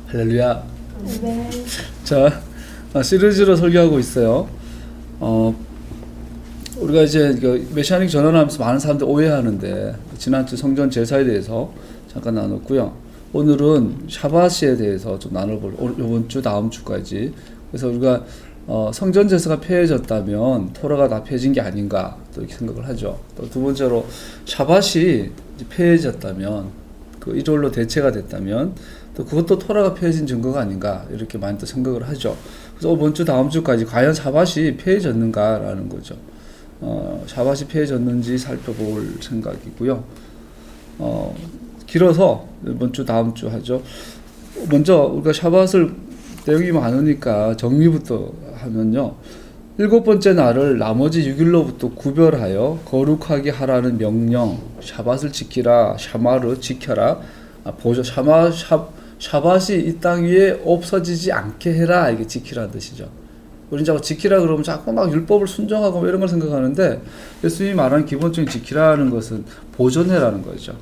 할렐루야. 네. 자, 시리즈로 설교하고 있어요. 우리가 이제 메시아닉 전환하면서 많은 사람들이 오해하는데, 지난주 성전 제사에 대해서 잠깐 나눴고요. 오늘은 샤밧에 대해서 좀 나눠볼, 이번 주 다음 주까지. 그래서 우리가 성전 제사가 폐해졌다면 토라가 다 폐해진 게 아닌가 또 이렇게 생각을 하죠. 또 두 번째로 샤밧이 폐해졌다면, 그 일요일로 대체가 됐다면 또 그것도 토라가 폐해진 증거가 아닌가 이렇게 많이 또 생각을 하죠. 그래서 이번 주 다음 주까지 과연 샤밧이 폐해졌는가라는 거죠. 샤밧이 폐해졌는지 살펴볼 생각이고요. 길어서 이번 주 다음 주 하죠. 먼저 우리가 샤밧을 내용이 많으니까 정리부터 하면요. 7번째 날을 나머지 6일로부터 구별하여 거룩하게 하라는 명령, 샤밧을 지키라, 샤마르 지켜라, 샤밧이 이 땅 위에 없어지지 않게 해라, 이게 지키라는 뜻이죠. 우리는 자꾸 지키라 그러면 자꾸 막 율법을 순종하고 뭐 이런 걸 생각하는데, 예수님이 말하는 기본적인 지키라는 것은 보존해라는 거죠.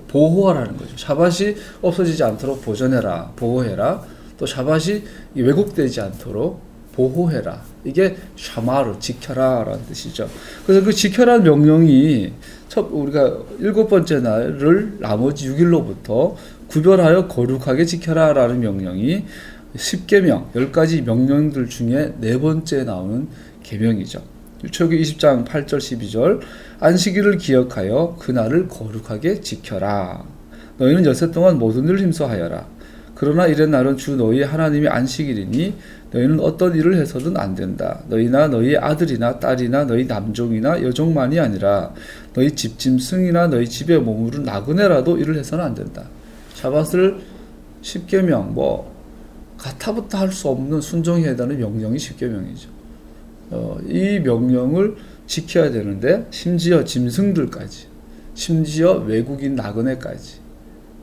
보호하라는 거죠. 샤밧이 없어지지 않도록 보존해라, 보호해라. 또 샤밧이 왜곡되지 않도록 보호해라. 이게 샤마르, 지켜라 라는 뜻이죠. 그래서 그 지켜라는 명령이 우리가 7번째 날을 나머지 6일로부터 구별하여 거룩하게 지켜라 라는 명령이 10계명, 10가지 명령들 중에 4번째 나오는 계명이죠. 출애굽기 20장 8절 12절 안식일을 기억하여 그날을 거룩하게 지켜라. 너희는 여섯 동안 모든 일을 힘써하여라. 그러나 이런 날은 주 너희의 하나님의 안식일이니 너희는 어떤 일을 해서든 안 된다. 너희나 너희의 아들이나 딸이나 너희 남종이나 여종만이 아니라 너희 집짐승이나 너희 집에 머무른 나그네라도 일을 해서는 안 된다. 샤밧을 10계명, 가타부터 할 수 없는 순종해야 되는 명령이 10계명이죠. 이 명령을 지켜야 되는데, 심지어 짐승들까지, 심지어 외국인 나그네까지,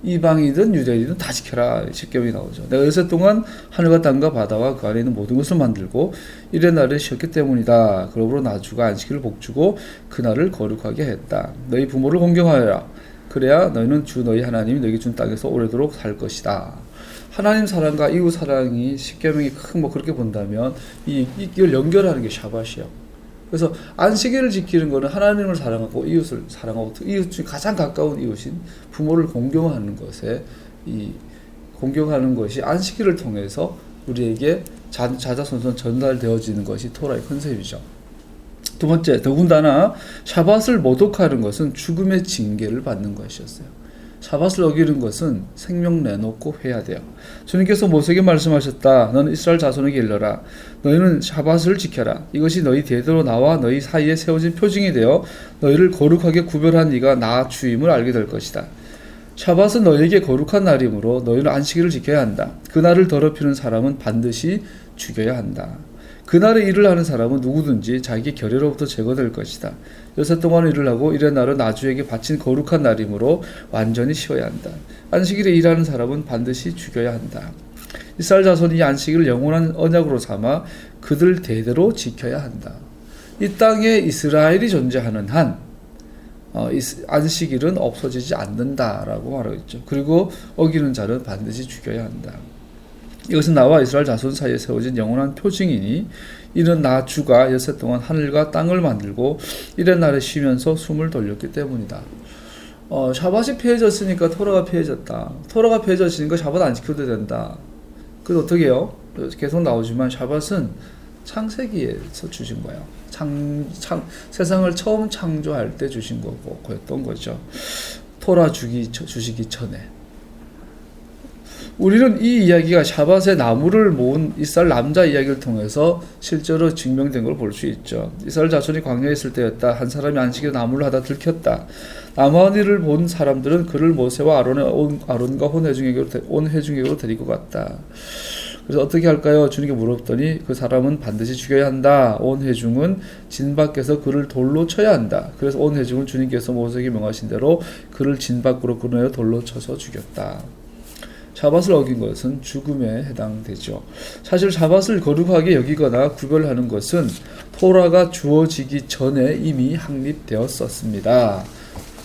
이방이든 유대인이든 다 지켜라. 10계명이 나오죠. 내가 여섯 동안 하늘과 땅과 바다와 그 안에 있는 모든 것을 만들고 이래 날을 쉬었기 때문이다. 그러므로 나 주가 안식일을 복주고 그날을 거룩하게 했다. 너희 부모를 공경하여라. 그래야 너희는 주 너희 하나님이 너희에게 준 땅에서 오래도록 살 것이다. 하나님 사랑과 이웃 사랑이 10계명이 그렇게 본다면 이걸 연결하는 게 샤밧이에요. 그래서 안식일을 지키는 것은 하나님을 사랑하고 이웃을 사랑하고 이웃 중 가장 가까운 이웃인 부모를 공경하는 공경하는 것이 안식일을 통해서 우리에게 자자손손 전달되어지는 것이 토라의 컨셉이죠. 두 번째, 더군다나 샤밧을 모독하는 것은 죽음의 징계를 받는 것이었어요. 샤밧을 어기는 것은 생명 내놓고 해야 돼요. 주님께서 모세에게 말씀하셨다. 너는 이스라엘 자손에게 일러라. 너희는 샤밧을 지켜라. 이것이 너희 대대로 나와 너희 사이에 세워진 표징이 되어 너희를 거룩하게 구별한 네가 나 주임을 알게 될 것이다. 샤밧은 너희에게 거룩한 날이므로 너희는 안식일을 지켜야 한다. 그날을 더럽히는 사람은 반드시 죽여야 한다. 그날에 일을 하는 사람은 누구든지 자기 결례로부터 제거될 것이다. 여섯 동안 일을 하고 이래 날은 나 주에게 바친 거룩한 날이므로 완전히 쉬어야 한다. 안식일에 일하는 사람은 반드시 죽여야 한다. 이스라엘 자손이 이 안식일을 영원한 언약으로 삼아 그들 대대로 지켜야 한다. 이 땅에 이스라엘이 존재하는 한 안식일은 없어지지 않는다라고 말하고 있죠. 그리고 어기는 자는 반드시 죽여야 한다. 이것은 나와 이스라엘 자손 사이에 세워진 영원한 표징이니 이는 나 주가 여섯 동안 하늘과 땅을 만들고 이런 날에 쉬면서 숨을 돌렸기 때문이다. 샤밧이 폐해졌으니까 토라가 폐해졌다. 토라가 폐해졌으니까 샤밧 안 지켜도 된다. 그래서 어떻게 해요? 계속 나오지만 샤밧은 창세기에서 주신 거예요. 세상을 처음 창조할 때 주신 거였던 거죠. 토라 주시기 전에. 우리는 이 이야기가 샤밧의 나무를 모은 이스라엘 남자 이야기를 통해서 실제로 증명된 걸 볼 수 있죠. 이스라엘 자손이 광야에 있을 때였다. 한 사람이 안식일에 나무를 하다 들켰다. 나무한 일을 본 사람들은 그를 모세와 아론과 온 회중에게로 데리고 갔다. 그래서 어떻게 할까요? 주님께 물었더니 그 사람은 반드시 죽여야 한다. 온 회중은 진 밖에서 그를 돌로 쳐야 한다. 그래서 온 회중은 주님께서 모세에게 명하신 대로 그를 진 밖으로 끌어내어 돌로 쳐서 죽였다. 샤밧을 어긴 것은 죽음에 해당되죠. 사실 샤밧을 거룩하게 여기거나 구별하는 것은 토라가 주어지기 전에 이미 확립되었었습니다.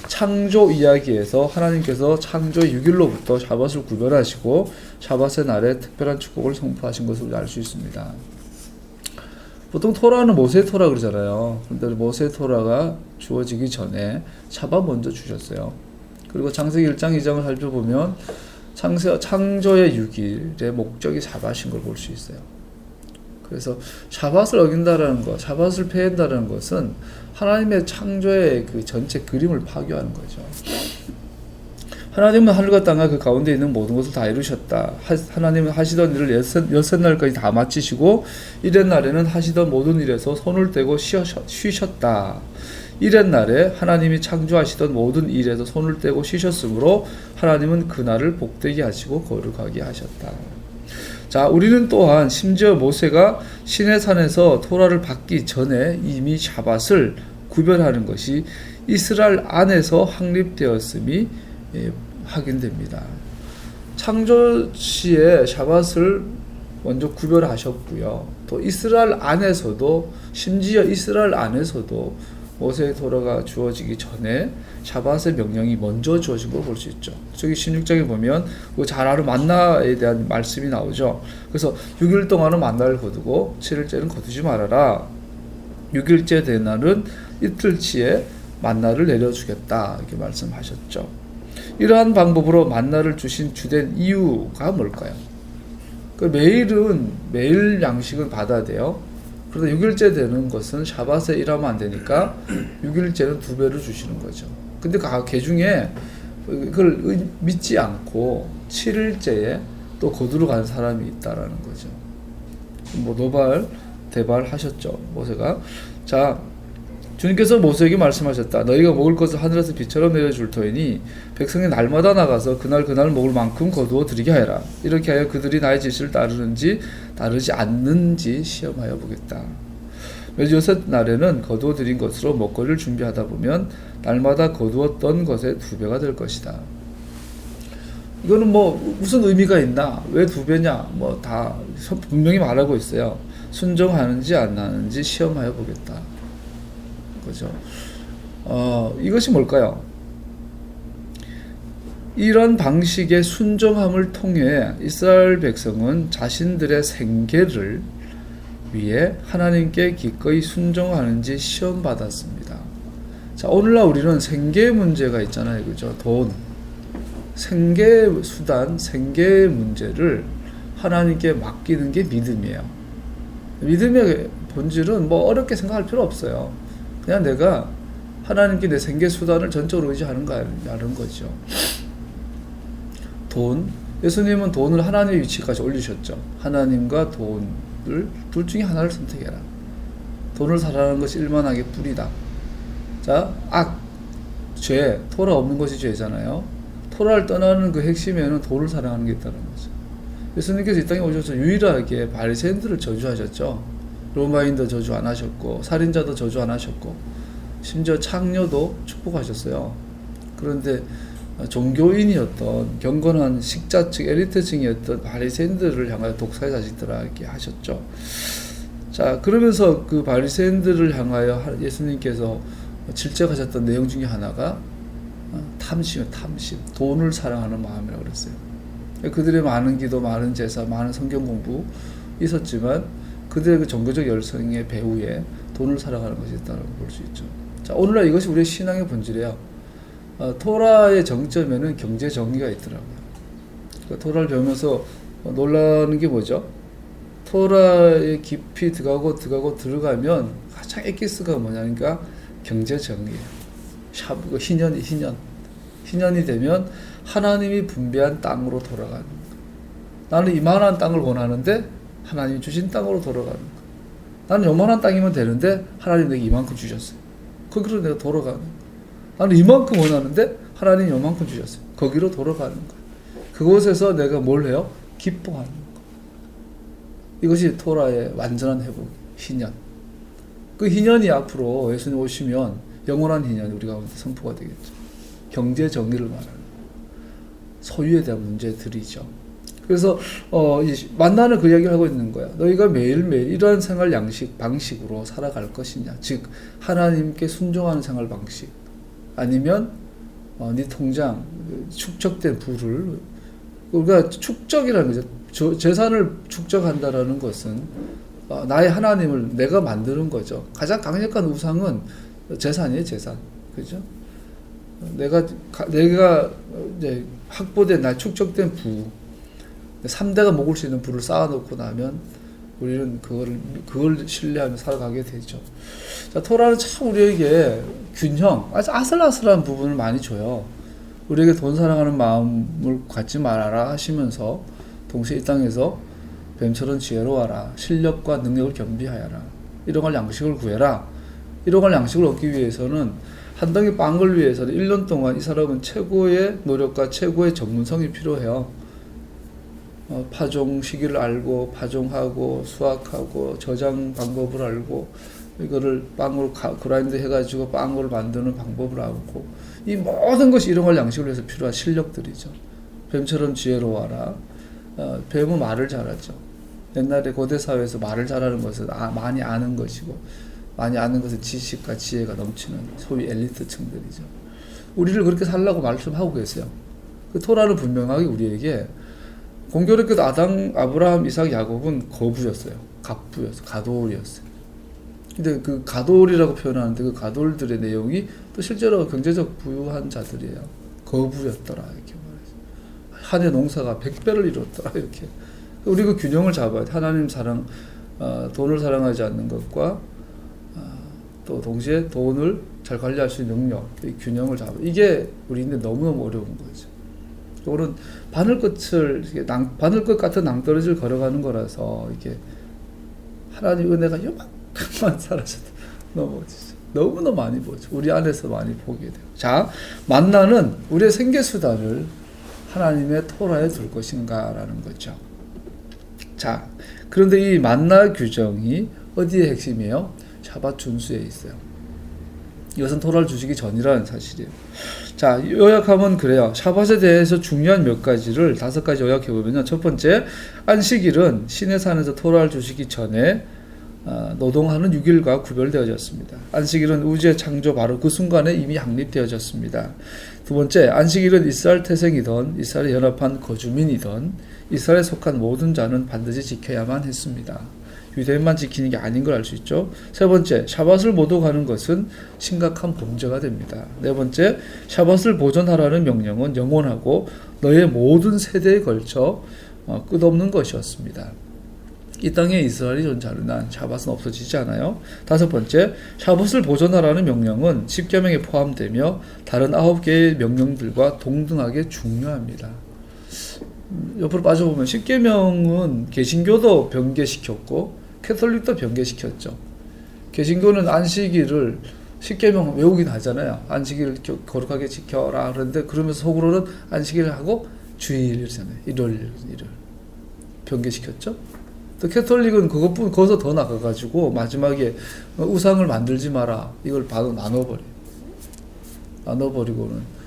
창조 이야기에서 하나님께서 창조의 6일로부터 샤밧을 구별하시고 샤밧의 날에 특별한 축복을 선포하신 것을 알 수 있습니다. 보통 토라는 모세 토라 그러잖아요. 그런데 모세 토라가 주어지기 전에 샤밧 먼저 주셨어요. 그리고 창세기 1장 2장을 살펴보면 창조의 6일의 목적이 샤밧인 걸 볼 수 있어요. 그래서 샤밧을 어긴다라는 것, 샤밧을 폐한다라는 것은 하나님의 창조의 그 전체 그림을 파괴하는 거죠. 하나님은 하늘과 땅과 그 가운데 있는 모든 것을 다 이루셨다. 하나님은 하시던 일을 여섯 날까지 다 마치시고 일의 날에는 하시던 모든 일에서 손을 떼고 쉬셨다. 일의 날에 하나님이 창조하시던 모든 일에서 손을 떼고 쉬셨으므로 하나님은 그 날을 복되게 하시고 거룩하게 하셨다. 자, 우리는 또한 심지어 모세가 시내산에서 토라를 받기 전에 이미 샤밧을 구별하는 것이 이스라엘 안에서 확립되었음이 확인됩니다. 창조 시에 샤밧을 먼저 구별하셨고요. 또 이스라엘 안에서도 심지어 이스라엘 안에서도 모세의 토라가 주어지기 전에 샤밧의 명령이 먼저 주어진 걸 볼 수 있죠. 저기 16장에 보면 잘 아는 만나에 대한 말씀이 나오죠. 그래서 6일 동안은 만나를 거두고 7일째는 거두지 말아라. 6일째 된 날은 이틀치에 만나를 내려주겠다 이렇게 말씀하셨죠. 이러한 방법으로 만나를 주신 주된 이유가 뭘까요? 매일 양식은 받아야 돼요. 그러다 6일째 되는 것은 샤밧에 일하면 안 되니까 6일째는 2배를 주시는 거죠. 근데 개 중에 그걸 믿지 않고 7일째에 또 거두러 가는 사람이 있다라는 거죠. 노발, 대발 하셨죠, 모세가. 자, 주님께서 모세에게 말씀하셨다. 너희가 먹을 것을 하늘에서 비처럼 내려줄 터이니 백성이 날마다 나가서 그날 먹을 만큼 거두어 드리게 하여라. 이렇게 하여 그들이 나의 지시를 따르는지 따르지 않는지 시험하여 보겠다. 매주 6날에는 거두어 드린 것으로 먹거리를 준비하다 보면 날마다 거두었던 것의 2배가 될 것이다. 이거는 무슨 의미가 있나? 왜 2배냐? 다 분명히 말하고 있어요. 순종하는지 안 하는지 시험하여 보겠다. 그죠? 이것이 뭘까요? 이런 방식의 순종함을 통해 이스라엘 백성은 자신들의 생계를 위해 하나님께 기꺼이 순종하는지 시험받았습니다. 자, 오늘날 우리는 생계 문제가 있잖아요. 그죠? 돈, 생계 수단, 생계 문제를 하나님께 맡기는 게 믿음이에요. 믿음의 본질은 어렵게 생각할 필요 없어요. 그냥 내가 하나님께 내 생계 수단을 전적으로 의지하는 거죠. 돈, 예수님은 돈을 하나님의 위치까지 올리셨죠. 하나님과 돈을 둘 중에 하나를 선택해라. 돈을 사랑하는 것이 일만하게 뿌리다. 자, 죄, 토라 없는 것이 죄잖아요. 토라를 떠나는 그 핵심에는 돈을 사랑하는 게 있다는 거죠. 예수님께서 이 땅에 오셔서 유일하게 바리새인들을 저주하셨죠. 로마인도 저주 안 하셨고 살인자도 저주 안 하셨고 심지어 창녀도 축복하셨어요. 그런데 종교인이었던 경건한 식자층 엘리트층이었던 바리새인들을 향하여 독사의 자식들아 이렇게 하셨죠. 자, 그러면서 그 바리새인들을 향하여 예수님께서 질책하셨던 내용 중에 하나가 탐심, 돈을 사랑하는 마음이라고 그랬어요. 그들의 많은 기도, 많은 제사, 많은 성경 공부 있었지만 그들의 그 종교적 열성의 배후에 돈을 사랑하는 것이 있다고 볼 수 있죠. 자, 오늘날 이것이 우리의 신앙의 본질이에요. 토라의 정점에는 경제 정의가 있더라고요. 그러니까 토라를 배우면서 놀라는 게 뭐죠? 토라에 깊이 들어가면 가장 엑기스가 뭐냐니까 경제 정의예요. 희년이 되면 하나님이 분배한 땅으로 돌아가는 거. 나는 이만한 땅을 원하는데 하나님이 주신 땅으로 돌아가는 거. 나는 요만한 땅이면 되는데 하나님 내게 이만큼 주셨어요. 거기로 내가 돌아가는 거. 나는 이만큼 원하는데 하나님 요만큼 주셨어요. 거기로 돌아가는 거. 그곳에서 내가 뭘 해요? 기뻐하는 거. 이것이 토라의 완전한 회복, 희년. 그 희년이 앞으로 예수님 오시면 영원한 희년이 우리 가운데 선포가 되겠죠. 경제 정의를 말하는 소유에 대한 문제들이죠. 그래서 만나는 그 이야기를 하고 있는 거야. 너희가 매일매일 이러한 생활 방식으로 살아갈 것이냐. 즉 하나님께 순종하는 생활 방식. 아니면 네 통장 축적된 부를 우리가 축적이라는 거죠. 재산을 축적한다라는 것은 나의 하나님을 내가 만드는 거죠. 가장 강력한 우상은 재산이에요, 재산. 그죠? 내가 이제 확보된 나 축적된 부, 3대가 먹을 수 있는 부를 쌓아놓고 나면 우리는 그걸 신뢰하며 살아가게 되죠. 자, 토라는 참 우리에게 균형, 아주 아슬아슬한 부분을 많이 줘요. 우리에게 돈 사랑하는 마음을 갖지 말아라 하시면서 동시에 이 땅에서 뱀처럼 지혜로워라, 실력과 능력을 겸비하여라, 일용할 양식을 구해라. 일용할 양식을 얻기 위해서는 한 덩이 빵을 위해서는 1년 동안 이 사람은 최고의 노력과 최고의 전문성이 필요해요. 파종 시기를 알고 파종하고 수확하고 저장 방법을 알고 이거를 빵으로 그라인드 해가지고 빵을 만드는 방법을 알고, 이 모든 것이 일용할 양식을 위해서 필요한 실력들이죠. 뱀처럼 지혜로워라. 뱀은 말을 잘하죠. 옛날에 고대 사회에서 말을 잘하는 것은 많이 아는 것이고, 많이 아는 것은 지식과 지혜가 넘치는 소위 엘리트층들이죠. 우리를 그렇게 살라고 말씀하고 계세요. 그 토라는 분명하게 우리에게 공교롭게도 아담, 아브라함, 이삭, 야곱은 거부였어요. 갑부였어요. 가돌이었어요. 근데 그 가돌이라고 표현하는데 그 가돌들의 내용이 또 실제로 경제적 부유한 자들이에요. 거부였더라 이렇게 말해서 한 해 농사가 100배를 이뤘더라 이렇게. 우리 그 균형을 잡아야 돼. 하나님 사랑, 돈을 사랑하지 않는 것과 또 동시에 돈을 잘 관리할 수 있는 능력, 이 균형을 잡아. 이게 우리인데 너무너무 어려운 거죠. 이거는 바늘끝 같은 낭떠러지를 걸어가는 거라서 이게 하나님 은혜가 요만큼만 사라져도 넘어지죠. 너무너무 많이 보죠. 우리 안에서 많이 보게 돼요. 자, 만나는 우리의 생계수단을 하나님의 토라에 둘 것인가라는 거죠. 자, 그런데 이 만나 규정이 어디에 핵심이에요? 샤밧 준수에 있어요. 이것은 토라를 주시기 전이라는 사실이에요. 자, 요약하면 그래요. 샤밧에 대해서 중요한 몇 가지를 5가지 요약해보면요. 첫 번째, 안식일은 신의 산에서 토라를 주시기 전에 노동하는 6일과 구별되어졌습니다. 안식일은 우주의 창조 바로 그 순간에 이미 확립되어졌습니다. 두 번째, 안식일은 이스라엘 태생이든 이스라엘에 연합한 거주민이든 이스라엘에 속한 모든 자는 반드시 지켜야만 했습니다. 유대인만 지키는 게 아닌 걸 알 수 있죠. 세 번째, 샤밧을 모독하는 것은 심각한 범죄가 됩니다. 네 번째, 샤밧을 보존하라는 명령은 영원하고 너의 모든 세대에 걸쳐 끝없는 것이었습니다. 이 땅에 이스라엘이 존재하는 한 샤밧은 없어지지 않아요. 다섯 번째, 샤밧을 보존하라는 명령은 10계명에 포함되며 다른 9개의 명령들과 동등하게 중요합니다. 옆으로 빠져보면 10계명은 개신교도 변개시켰고 캐톨릭도 변개시켰죠. 개신교는 안식일을 10계명 외우긴 하잖아요. 안식일을 거룩하게 지켜라 그런데 그러면서 속으로는 안식일을 하고 주일이잖아요. 일요일 변개시켰죠. 또 캐톨릭은 거기서 더 나가가지고 마지막에 우상을 만들지 마라 이걸 바로 나눠버리고는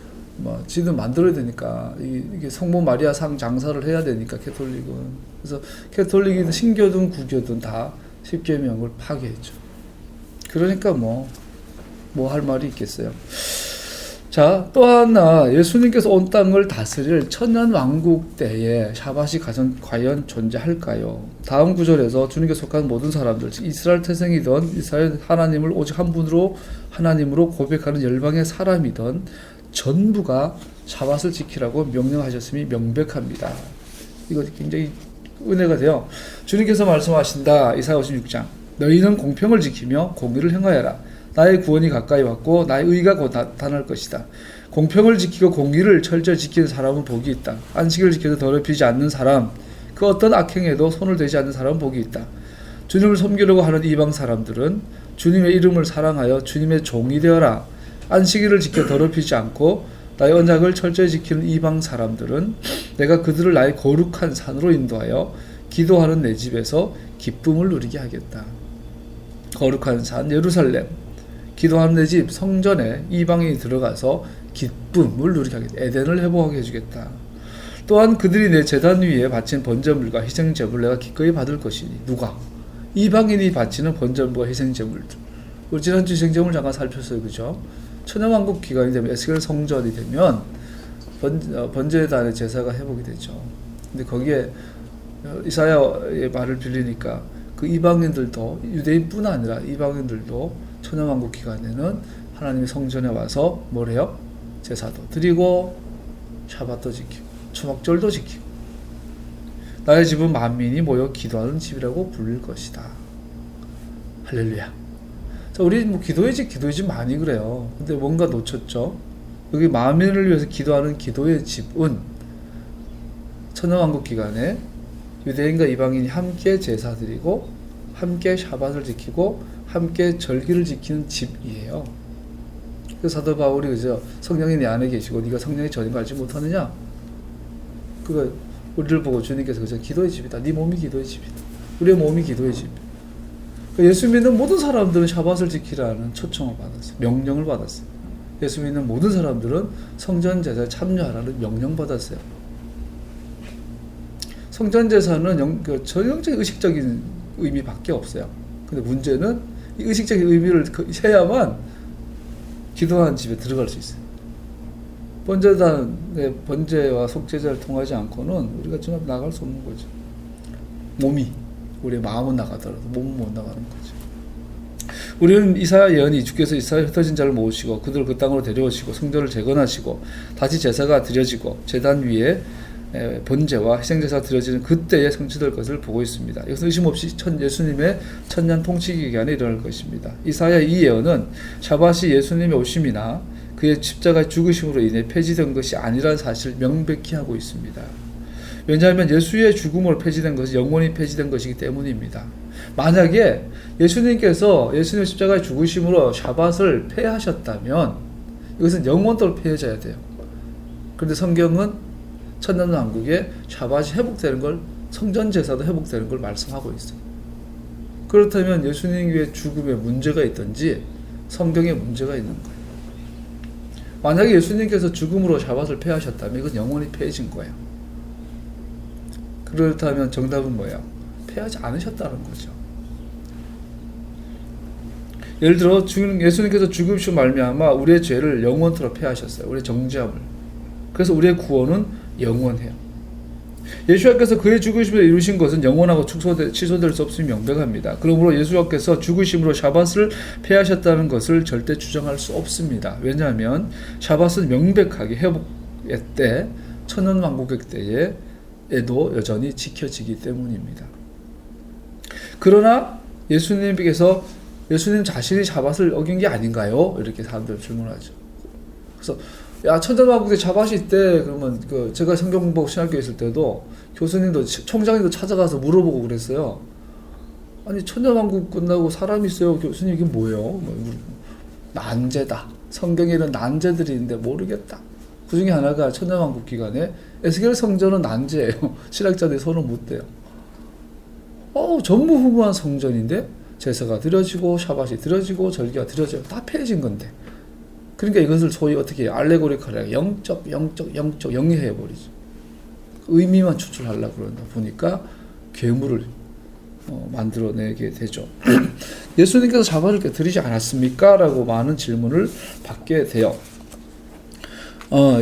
지도 만들어야 되니까 이게 성모 마리아 상 장사를 해야 되니까 캐톨릭은. 그래서 캐톨릭이든 신교든 구교든 다 10계명을 파괴했죠. 그러니까 뭐 할 말이 있겠어요. 자, 또 하나, 예수님께서 온 땅을 다스릴 천년 왕국 때에 샤밧이 과연 존재할까요? 다음 구절에서 주님께 속한 모든 사람들, 즉 이스라엘 태생이든 이스라엘 하나님을 오직 한 분으로 하나님으로 고백하는 열방의 사람이든 전부가 샤밧을 지키라고 명령하셨음이 명백합니다. 이거 굉장히 은혜가 돼요. 주님께서 말씀하신다. 이사야 56장. 너희는 공평을 지키며 공의를 행하여라. 나의 구원이 가까이 왔고 나의 의가 곧 나타날 것이다. 공평을 지키고 공의를 철저히 지키는 사람은 복이 있다. 안식일을 지켜도 더럽히지 않는 사람, 그 어떤 악행에도 손을 대지 않는 사람은 복이 있다. 주님을 섬기려고 하는 이방 사람들은 주님의 이름을 사랑하여 주님의 종이 되어라. 안식일을 지켜 더럽히지 않고 나의 언약을 철저히 지키는 이방 사람들은 내가 그들을 나의 거룩한 산으로 인도하여 기도하는 내 집에서 기쁨을 누리게 하겠다. 거룩한 산 예루살렘, 기도하는 내 집 성전에 이방인이 들어가서 기쁨을 누리게 하겠다. 에덴을 회복하게 해주겠다. 또한 그들이 내 제단 위에 바친 번제물과 희생제물을 내가 기꺼이 받을 것이니. 누가? 이방인이 바치는 번제물과 희생제물들. 우리 지난주 희생제물 잠깐 살폈어요. 그죠? 천년왕국 기간이 되면 에스겔 성전이 되면 번제단의 제사가 회복이 되죠. 근데 거기에 이사야의 말을 빌리니까 그 이방인들도 유대인뿐 아니라 이방인들도 천년왕국 기간에는 하나님의 성전에 와서 뭘 해요? 제사도 드리고 샤밧도 지키고 초막절도 지키고 나의 집은 만민이 모여 기도하는 집이라고 불릴 것이다. 할렐루야. 자, 우리 뭐 기도의 집 많이 그래요. 근데 뭔가 놓쳤죠. 여기 만민을 위해서 기도하는 기도의 집은 천년왕국 기간에 유대인과 이방인이 함께 제사 드리고 함께 샤밧을 지키고 함께 절기를 지키는 집이에요. 그래서 사도 바울이 그죠? 성령이 내 안에 계시고 네가 성령의 전임을 알지 못하느냐? 그거 우리를 보고 주님께서 그죠? 기도의 집이다. 네 몸이 기도의 집이다. 우리의 몸이 기도의 집. 예수 믿는 모든 사람들은 샤밧을 지키라는 초청을 받았어요. 명령을 받았어요. 예수 믿는 모든 사람들은 성전 제사에 참여하라는 명령 받았어요. 성전 제사는 전형적인 의식적인 의미밖에 없어요. 근데 문제는 이 의식적인 의미를 해야만 기도하는 집에 들어갈 수 있어요. 번제단의 번제와 속죄제를 통하지 않고는 우리가 주 앞에 나갈 수 없는 거죠. 몸이, 우리의 마음은 나가더라도 몸은 못 나가는 거죠. 우리는 이사야 예언이 주께서 이스라엘 흩어진 자를 모으시고 그들을 그 땅으로 데려오시고 성전을 재건하시고 다시 제사가 드려지고 제단 위에 번제와 희생제사가 드려지는 그때에 성취될 것을 보고 있습니다. 이것은 의심 없이 예수님의 천년 통치 기간에 일어날 것입니다. 이사야 이 예언은 샤밧이 예수님의 오심이나 그의 십자가의 죽으심으로 인해 폐지된 것이 아니라는 사실을 명백히 하고 있습니다. 왜냐하면 예수의 죽음으로 폐지된 것이 영원히 폐지된 것이기 때문입니다. 만약에 예수님께서 예수님의 십자가의 죽으심으로 샤밧을 폐하셨다면 이것은 영원토록 폐해져야 돼요. 그런데 성경은 천년왕국에 샤밧이 회복되는 걸, 성전 제사도 회복되는 걸 말씀하고 있어요. 그렇다면 예수님의 죽음에 문제가 있든지 성경에 문제가 있는 거예요. 만약에 예수님께서 죽음으로 샤밧을 폐하셨다면 이건 영원히 폐해진 거예요. 그렇다면 정답은 뭐예요? 폐하지 않으셨다는 거죠. 예를 들어 예수님께서 죽으시고 말미암아 우리의 죄를 영원토록 폐하셨어요. 우리의 정죄함을. 그래서 우리의 구원은 영원해요. 예수께서 그의 죽으심을 이루신 것은 영원하고 취소될 수 없음이 명백합니다. 그러므로 예수께서 죽으심으로 샤밧을 폐하셨다는 것을 절대 주장할 수 없습니다. 왜냐하면 샤밧은 명백하게 회복의 때, 천년왕국의 때에도 여전히 지켜지기 때문입니다. 그러나 예수님 자신이 샤밧을 어긴 게 아닌가요? 이렇게 사람들 질문하죠. 그래서 천년왕국에 샤밧이 있대. 그러면 제가 성경공부 신학교에 있을 때도 교수님도 총장님도 찾아가서 물어보고 그랬어요. 아니 천년왕국 끝나고 사람이 있어요. 교수님 이게 뭐예요? 난제다. 성경에는 난제들이 있는데 모르겠다. 그 중에 하나가 천년왕국 기간에 에스겔 성전은 난제예요. 신학자들이 손을 못 대요. 전무후무한 성전인데 제사가 드려지고 샤밧이 드려지고 절기가 드려져요. 다 폐해진 건데. 그러니까 이것을 소위 어떻게 해요? 알레고리컬하게 영적 영리해버리죠. 의미만 추출하려고 그런다 보니까 괴물을 만들어내게 되죠. 예수님께서 샤밧을 깨뜨리지 않았습니까? 라고 많은 질문을 받게 돼요.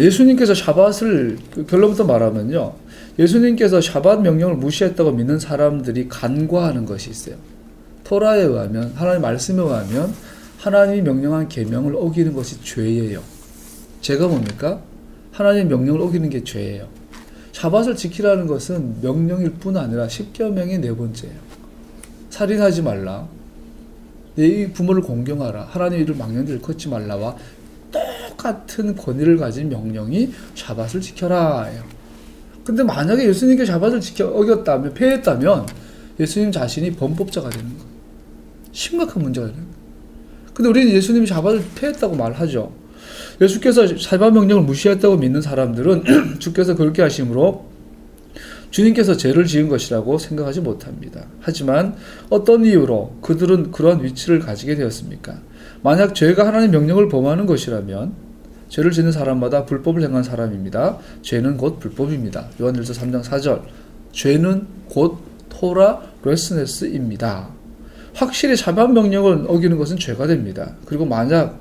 예수님께서 샤밧을 결론부터 말하면요. 예수님께서 샤밧 명령을 무시했다고 믿는 사람들이 간과하는 것이 있어요. 토라에 의하면, 하나님 말씀에 의하면 하나님이 명령한 계명을 어기는 것이 죄예요. 죄가 뭡니까? 하나님의 명령을 어기는 게 죄예요. 샤밧을 지키라는 것은 명령일 뿐 아니라 10계명의 네 번째예요. 살인하지 말라. 내 부모를 공경하라. 하나님의 이름을 망령되이 걷지 말라와 똑같은 권위를 가진 명령이 샤밧을 지켜라. 근데 만약에 예수님께 샤밧을 어겼다면, 폐했다면 예수님 자신이 범법자가 되는 거예요. 심각한 문제가 되는 거예요. 근데 우리는 예수님이 샤밧을 폐했다고 말하죠. 예수께서 샤밧 명령을 무시했다고 믿는 사람들은 주께서 그렇게 하심으로 주님께서 죄를 지은 것이라고 생각하지 못합니다. 하지만 어떤 이유로 그들은 그러한 위치를 가지게 되었습니까? 만약 죄가 하나님의 명령을 범하는 것이라면 죄를 짓는 사람마다 불법을 행한 사람입니다. 죄는 곧 불법입니다. 요한일서 3장 4절. 죄는 곧 토라 레스네스입니다. 확실히 샤밧 명령을 어기는 것은 죄가 됩니다. 그리고 만약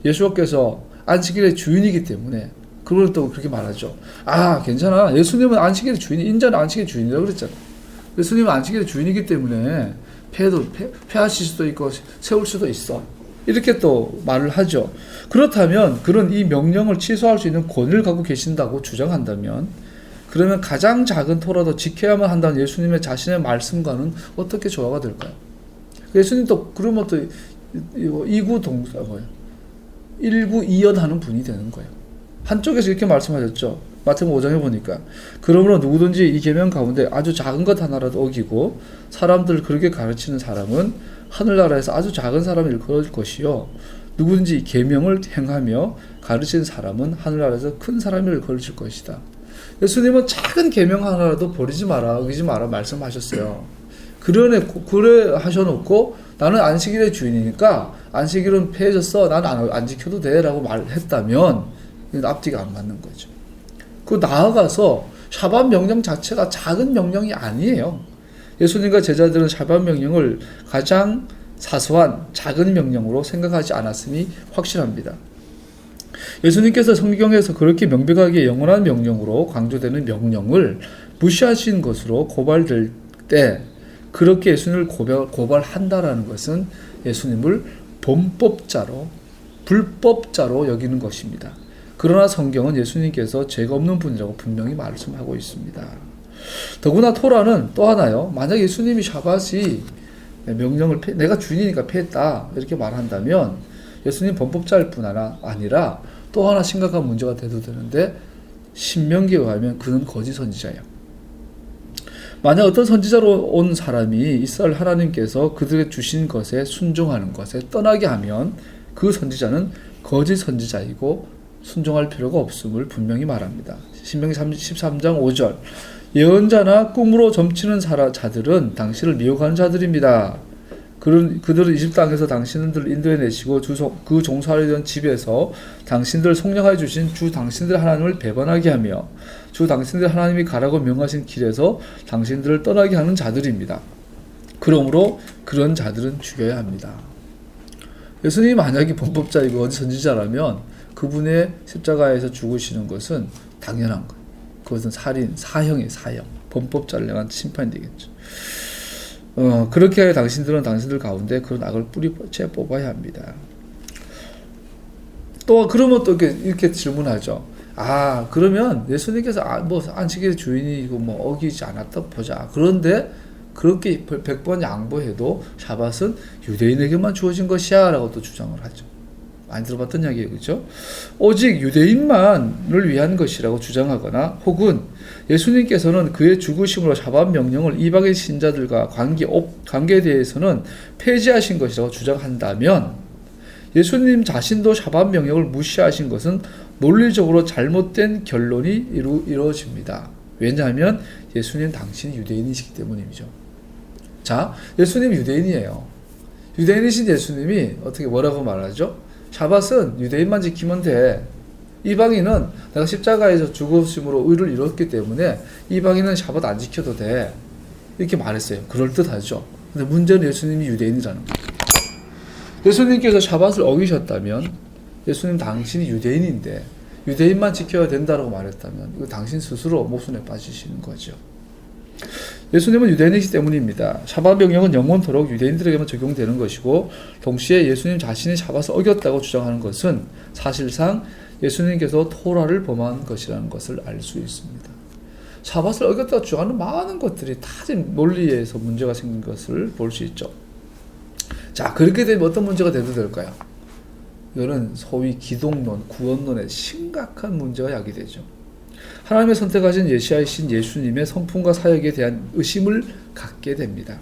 예수께서 안식일의 주인이기 때문에 그걸 또 그렇게 말하죠. 아, 괜찮아. 예수님은 안식일의 주인이, 인자는 안식일의 주인이라고 그랬잖아. 예수님은 안식일의 주인이기 때문에 폐하실 수도 있고 세울 수도 있어. 이렇게 또 말을 하죠. 그렇다면 그런 이 명령을 취소할 수 있는 권위를 갖고 계신다고 주장한다면, 그러면 가장 작은 토라도 지켜야만 한다는 예수님의 자신의 말씀과는 어떻게 조화가 될까요? 예수님도 그러면 또 이구동사 일구이연하는 분이 되는 거예요. 한쪽에서 이렇게 말씀하셨죠. 마태복음 5장에 보니까 그러므로 누구든지 이 계명 가운데 아주 작은 것 하나라도 어기고 사람들을 그렇게 가르치는 사람은 하늘나라에서 아주 작은 사람을 일컬어질 것이요, 누구든지 이 계명을 행하며 가르치는 사람은 하늘나라에서 큰 사람을 일컬어질 것이다. 예수님은 작은 계명 하나라도 버리지 마라, 어기지 마라 말씀하셨어요. 그래 하셔놓고 나는 안식일의 주인이니까 안식일은 폐해졌어, 나는 안 지켜도 돼 라고 말했다면 앞뒤가 안 맞는 거죠. 그 나아가서 샤bat 명령 자체가 작은 명령이 아니에요. 예수님과 제자들은 샤bat 명령을 가장 사소한 작은 명령으로 생각하지 않았음이 확실합니다. 예수님께서 성경에서 그렇게 명백하게 영원한 명령으로 강조되는 명령을 무시하신 것으로 고발될 때 그렇게 예수님을 고발한다라는 것은 예수님을 범법자로, 불법자로 여기는 것입니다. 그러나 성경은 예수님께서 죄가 없는 분이라고 분명히 말씀하고 있습니다. 더구나 토라는 또 하나요. 만약 예수님이 샤밧이 명령을 내가 주인이니까 폐했다 이렇게 말한다면 예수님 범법자일 뿐 아니라 또 하나 심각한 문제가 돼도 되는데, 신명기에 의하면 그는 거짓 선지자예요. 만약 어떤 선지자로 온 사람이 이스라엘 하나님께서 그들에게 주신 것에 순종하는 것에 떠나게 하면 그 선지자는 거짓 선지자이고 순종할 필요가 없음을 분명히 말합니다. 신명기 13장 5절 예언자나 꿈으로 점치는 자들은 당신을 미혹하는 자들입니다. 그들은 이집트 땅에서 당신들을 인도해내시고 그 종살이던 집에서 당신들을 속량하여 주신 주 당신들의 하나님을 배반하게 하며 주 당신들의 하나님이 가라고 명하신 길에서 당신들을 떠나게 하는 자들입니다. 그러므로 그런 자들은 죽여야 합니다. 예수님이 만약에 범법자이고 어디 선지자라면 그분의 십자가에서 죽으시는 것은 당연한 거예요. 그것은 사형이에요. 범법자를 향한 심판이 되겠죠. 그렇게 하여 당신들은 당신들 가운데 그런 악을 뿌리째 뽑아야 합니다. 또 그러면 또 이렇게 질문하죠. 아, 그러면 예수님께서 뭐 안식일의 주인이고 뭐 어기지 않았다 보자. 그런데 그렇게 100번 양보해도 샤밧은 유대인에게만 주어진 것이야 라고 또 주장을 하죠. 많이 들어봤던 이야기예요. 그렇죠? 오직 유대인만을 위한 것이라고 주장하거나 혹은 예수님께서는 그의 죽으심으로 샤밧 명령을 이방인 신자들과 관계에 대해서는 폐지하신 것이라고 주장한다면 예수님 자신도 샤밧 명령을 무시하신 것은 논리적으로 잘못된 결론이 이루어집니다. 왜냐하면 예수님 당신이 유대인이시기 때문이죠. 자, 예수님 유대인이에요. 유대인이신 예수님이 어떻게 뭐라고 말하죠? 샤밧은 유대인만 지키면 돼. 이방인은 내가 십자가에서 죽으심으로 의를 이뤘기 때문에 이방인은 샤밧 안 지켜도 돼. 이렇게 말했어요. 그럴듯하죠. 근데 문제는 예수님이 유대인이라는 거예요. 예수님께서 샤밧을 어기셨다면 예수님 당신이 유대인인데 유대인만 지켜야 된다고 말했다면 이거 당신 스스로 모순에 빠지시는 거죠. 예수님은 유대인이기 때문입니다. 샤밧 명령은 영원토록 유대인들에게만 적용되는 것이고 동시에 예수님 자신이 샤밧을 어겼다고 주장하는 것은 사실상 예수님께서 토라를 범한 것이라는 것을 알 수 있습니다. 샤밧을 어겼다고 주장하는 많은 것들이 다 논리에서 문제가 생긴 것을 볼 수 있죠. 자, 그렇게 되면 어떤 문제가 돼도 될까요? 이거는 소위 기독론, 구원론의 심각한 문제가 야기되죠. 하나님의 선택하신 예시아이신 예수님의 성품과 사역에 대한 의심을 갖게 됩니다.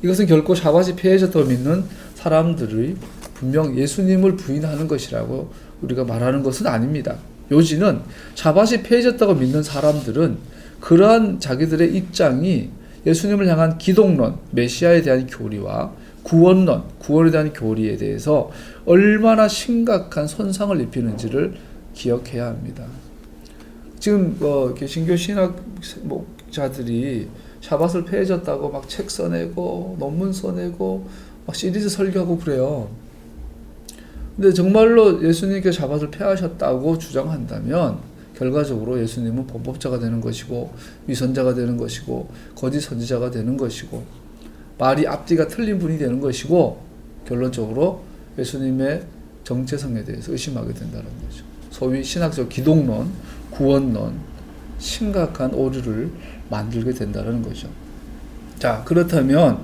이것은 결코 샤밧이 폐해졌다고 믿는 사람들의 분명 예수님을 부인하는 것이라고 우리가 말하는 것은 아닙니다. 요지는 샤밧이 폐해졌다고 믿는 사람들은 그러한 자기들의 입장이 예수님을 향한 기독론, 메시아에 대한 교리와 구원론, 구원에 대한 교리에 대해서 얼마나 심각한 손상을 입히는지를 기억해야 합니다. 지금 개신교 신학자들이 샤밧을 폐해졌다고 막 책 써내고 논문 써내고 막 시리즈 설교하고 그래요. 근데 정말로 예수님께서 샤밧을 폐하셨다고 주장한다면 결과적으로 예수님은 범법자가 되는 것이고 위선자가 되는 것이고 거짓 선지자가 되는 것이고 말이 앞뒤가 틀린 분이 되는 것이고 결론적으로 예수님의 정체성에 대해서 의심하게 된다는 거죠. 소위 신학적 기독론, 구원론, 심각한 오류를 만들게 된다는 거죠. 자, 그렇다면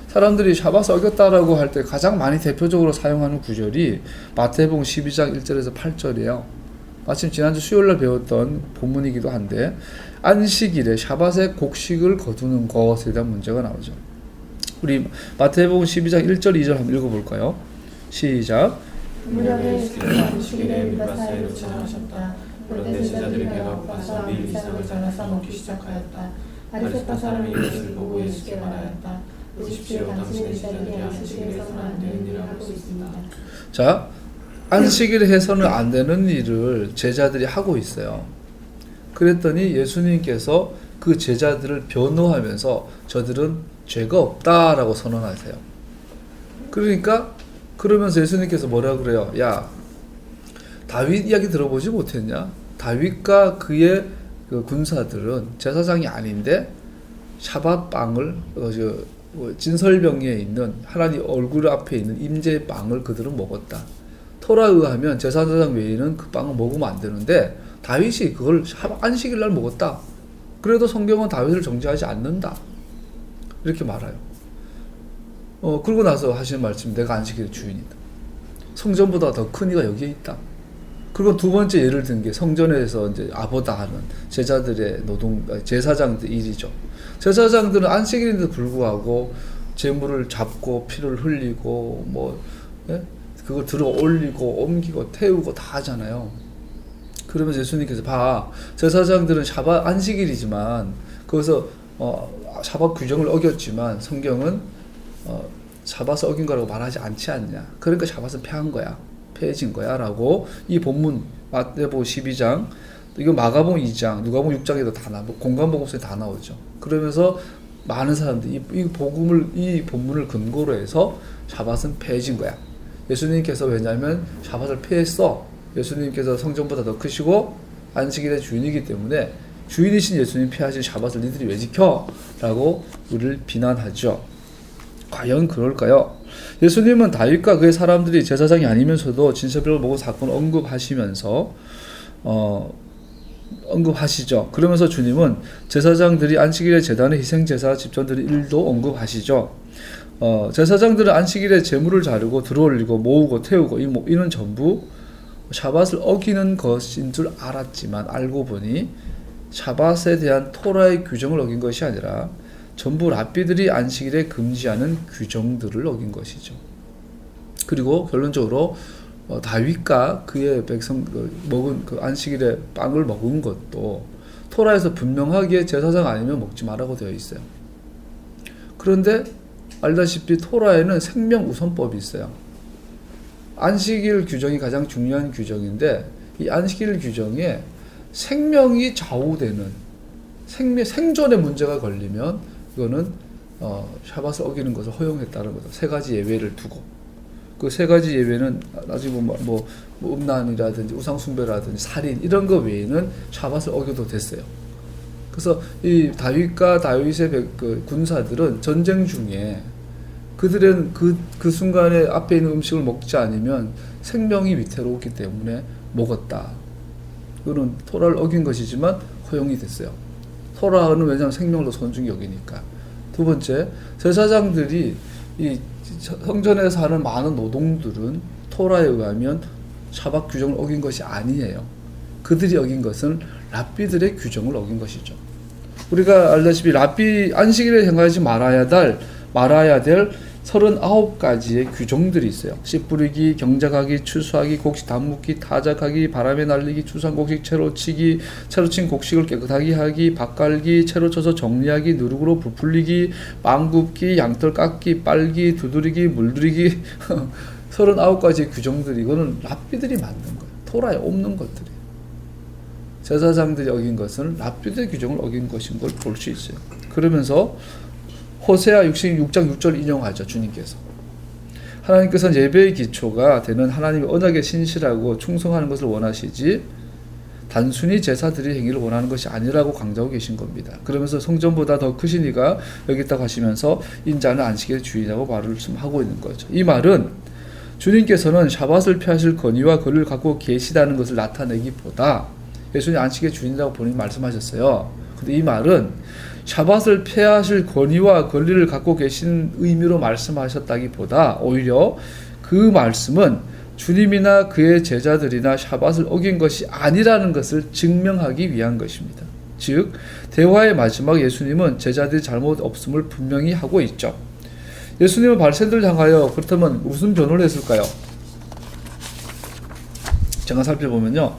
사람들이 샤밧을 어겼다라고 할 때 가장 많이 대표적으로 사용하는 구절이 마태복음 12장 1절에서 8절이에요. 마침 지난주 수요일날 배웠던 본문이기도 한데 안식일에 샤밧에 곡식을 거두는 것에 대한 문제가 나오죠. 우리 마태복음 12장 1절 2절 한번 읽어볼까요? 시작. 무렵에 예수께서 안식일에 mid바사에 지나가셨다. 그런데 제자들이 배가 고파서 밀 이삭을 잘라서 먹기 시작하였다. 바리새파 사람이 이것을 보고 예수께 말하였다. 보십시오, 당신의 제자들이 안식일에 해서는 안 되는 일을 하고 있습니다. 자, 안식일에 해서는 안 되는 일을 제자들이 하고 있어요. 그랬더니 예수님께서 그 제자들을 변호하면서 저들은 죄가 없다라고 선언하세요. 그러니까 그러면서 예수님께서 뭐라 그래요? 야, 다윗 이야기 들어보지 못했냐? 다윗과 그의 그 군사들은 제사장이 아닌데 샤밧 빵을 진설병에 있는 하나님 얼굴 앞에 있는 임재의 빵을 그들은 먹었다. 토라에 의하면 제사장 외에는 그 빵을 먹으면 안 되는데 다윗이 그걸 안식일 날 먹었다. 그래도 성경은 다윗을 정죄하지 않는다. 이렇게 말해요. 그러고 나서 하시는 말씀, 내가 안식일의 주인이다. 성전보다 더 큰 이가 여기에 있다. 그리고 두 번째 예를 든 게 성전에서 이제 아보다 하는 제자들의 제사장들 일이죠. 제사장들은 안식일인데도 불구하고 제물을 잡고 피를 흘리고 그걸 들어 올리고 옮기고 태우고 다 하잖아요. 그러면서 예수님께서 봐, 제사장들은 샤밧 안식일이지만 거기서 샤밧 규정을 어겼지만 성경은 샤밧을 어긴 거라고 말하지 않지 않냐. 그러니까 샤밧은 폐해진 거야 라고 이 본문 마태복음 12장, 이거 마가복음 2장, 누가복음 6장에도 다 공관복음서에 다 나오죠. 그러면서 많은 사람들이 이 본문을 근거로 해서 샤밧은 폐해진 거야. 예수님께서 왜냐하면 샤밧을 폐했어. 예수님께서 성전보다 더 크시고 안식일의 주인이기 때문에 주인이신 예수님 폐하신 샤밧을 니들이 왜 지켜? 라고 우리를 비난하죠. 과연 그럴까요? 예수님은 다윗과 그의 사람들이 제사장이 아니면서도 진설병을 먹은 사건을 언급하시면서 언급하시죠. 그러면서 주님은 제사장들이 안식일에 제단의 희생제사 집전드릴 일도 언급하시죠. 제사장들은 안식일에 제물을 자르고 들어올리고 모으고 태우고 이는 전부 샤밧을 어기는 것인 줄 알았지만 알고 보니 샤밧에 대한 토라의 규정을 어긴 것이 아니라 전부 랍비들이 안식일에 금지하는 규정들을 어긴 것이죠. 그리고 결론적으로 다윗과 그의 백성 먹은 그 안식일에 빵을 먹은 것도 토라에서 분명하게 제사장 아니면 먹지 말라고 되어 있어요. 그런데 알다시피 토라에는 생명 우선법이 있어요. 안식일 규정이 가장 중요한 규정인데 이 안식일 규정에 생명이 좌우되는 생존의 문제가 걸리면 이거는 샤밧을 어기는 것을 허용했다는 거죠. 세 가지 예외를 두고 그 세 가지 예외는 나중에 음란이라든지 우상숭배라든지 살인 이런 거 외에는 샤밧을 어겨도 됐어요. 그래서 이 다윗과 다윗의 그 군사들은 전쟁 중에 그들은 그 순간에 앞에 있는 음식을 먹지 않으면 생명이 위태로웠기 때문에 먹었다. 그거는 토라를 어긴 것이지만 허용이 됐어요. 토라는 왜냐하면 생명을 더 소중히 여기니까. 두 번째, 제사장들이 이 성전에서 하는 많은 노동들은 토라에 의하면 샤밧 규정을 어긴 것이 아니에요. 그들이 어긴 것은 랍비들의 규정을 어긴 것이죠. 우리가 알다시피 랍비 안식일에 행하지 말아야 될 39가지의 규정들이 있어요. 씨 뿌리기, 경작하기, 추수하기, 곡식 담묻기, 타작하기, 바람에 날리기, 추수한 곡식 채로 치기, 채로 친 곡식을 깨끗하게 하기, 밥 갈기, 채로 쳐서 정리하기, 누룩으로 부풀리기, 빵 굽기, 양털 깎기, 빨기, 두드리기, 물들이기 39가지의 규정들이 이거는 랍비들이 만든 거예요. 토라에 없는 것들이에요. 제사장들이 어긴 것은 랍비들의 규정을 어긴 것인 걸 볼 수 있어요. 그러면서 호세아 66장 6절 인용하죠. 주님께서 하나님께서는 예배의 기초가 되는 하나님의 언약에 신실하고 충성하는 것을 원하시지 단순히 제사드릴 행위를 원하는 것이 아니라고 강조하고 계신 겁니다. 그러면서 성전보다 더 크신 이가 여기 있다고 하시면서 인자는 안식일의 주인이라고 말씀하고 있는 거죠. 이 말은 주님께서는 샤밧을 폐하실 권위와 권리를 갖고 계시다는 것을 나타내기보다 예수님 안식의 주인이라고 본인이 말씀하셨어요. 근데 이 말은 샤밧을 폐하실 권위와 권리를 갖고 계신 의미로 말씀하셨다기보다 오히려 그 말씀은 주님이나 그의 제자들이나 샤밧을 어긴 것이 아니라는 것을 증명하기 위한 것입니다. 즉 대화의 마지막 예수님은 제자들이 잘못 없음을 분명히 하고 있죠. 예수님은 바리새인들을 향하여 그렇다면 무슨 변호를 했을까요? 제가 살펴보면요.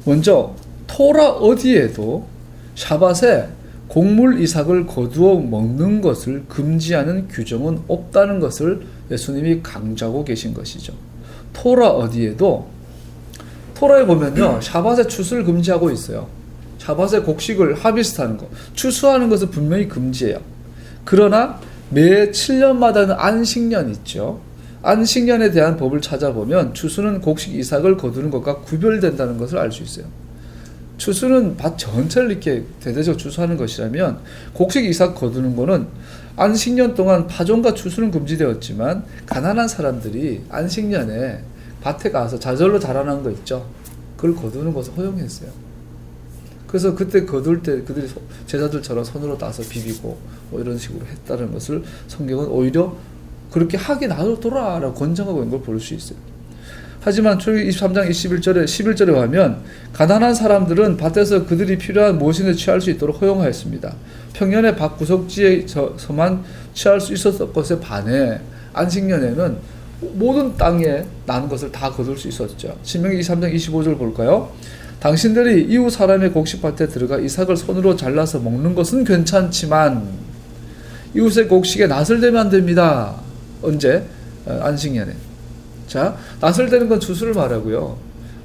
먼저 토라 어디에도 샤밧에 곡물 이삭을 거두어 먹는 것을 금지하는 규정은 없다는 것을 예수님이 강조하고 계신 것이죠. 토라 어디에도 토라에 보면요. 샤밧에 추수를 금지하고 있어요. 샤밧에 곡식을 하비스트하는 것, 추수하는 것은 분명히 금지해요. 그러나 매 7년마다는 안식년 있죠. 안식년에 대한 법을 찾아보면 추수는 곡식 이삭을 거두는 것과 구별된다는 것을 알 수 있어요. 추수는 밭 전체를 이렇게 대대적으로 추수하는 것이라면 곡식 이삭 거두는 거는 안식년 동안 파종과 추수는 금지되었지만 가난한 사람들이 안식년에 밭에 가서 자절로 자라난 거 있죠. 그걸 거두는 것을 허용했어요. 그래서 그때 거둘 때 그들이 제자들처럼 손으로 따서 비비고 뭐 이런 식으로 했다는 것을 성경은 오히려 그렇게 하게 놔두더라라고 권장하고 있는 걸 볼 수 있어요. 하지만 출애굽기 23장 11절에 가면 가난한 사람들은 밭에서 그들이 필요한 무엇이든 취할 수 있도록 허용하였습니다. 평년에 밭 구석지에서만 취할 수 있었던 것에 반해 안식년에는 모든 땅에 나는 것을 다 거둘 수 있었죠. 신명기 23장 25절 볼까요? 당신들이 이웃 사람의 곡식밭에 들어가 이삭을 손으로 잘라서 먹는 것은 괜찮지만 이웃의 곡식에 낫을 대면 안 됩니다. 언제? 안식년에. 자, 낫을 대는 건 추수를 말하고요.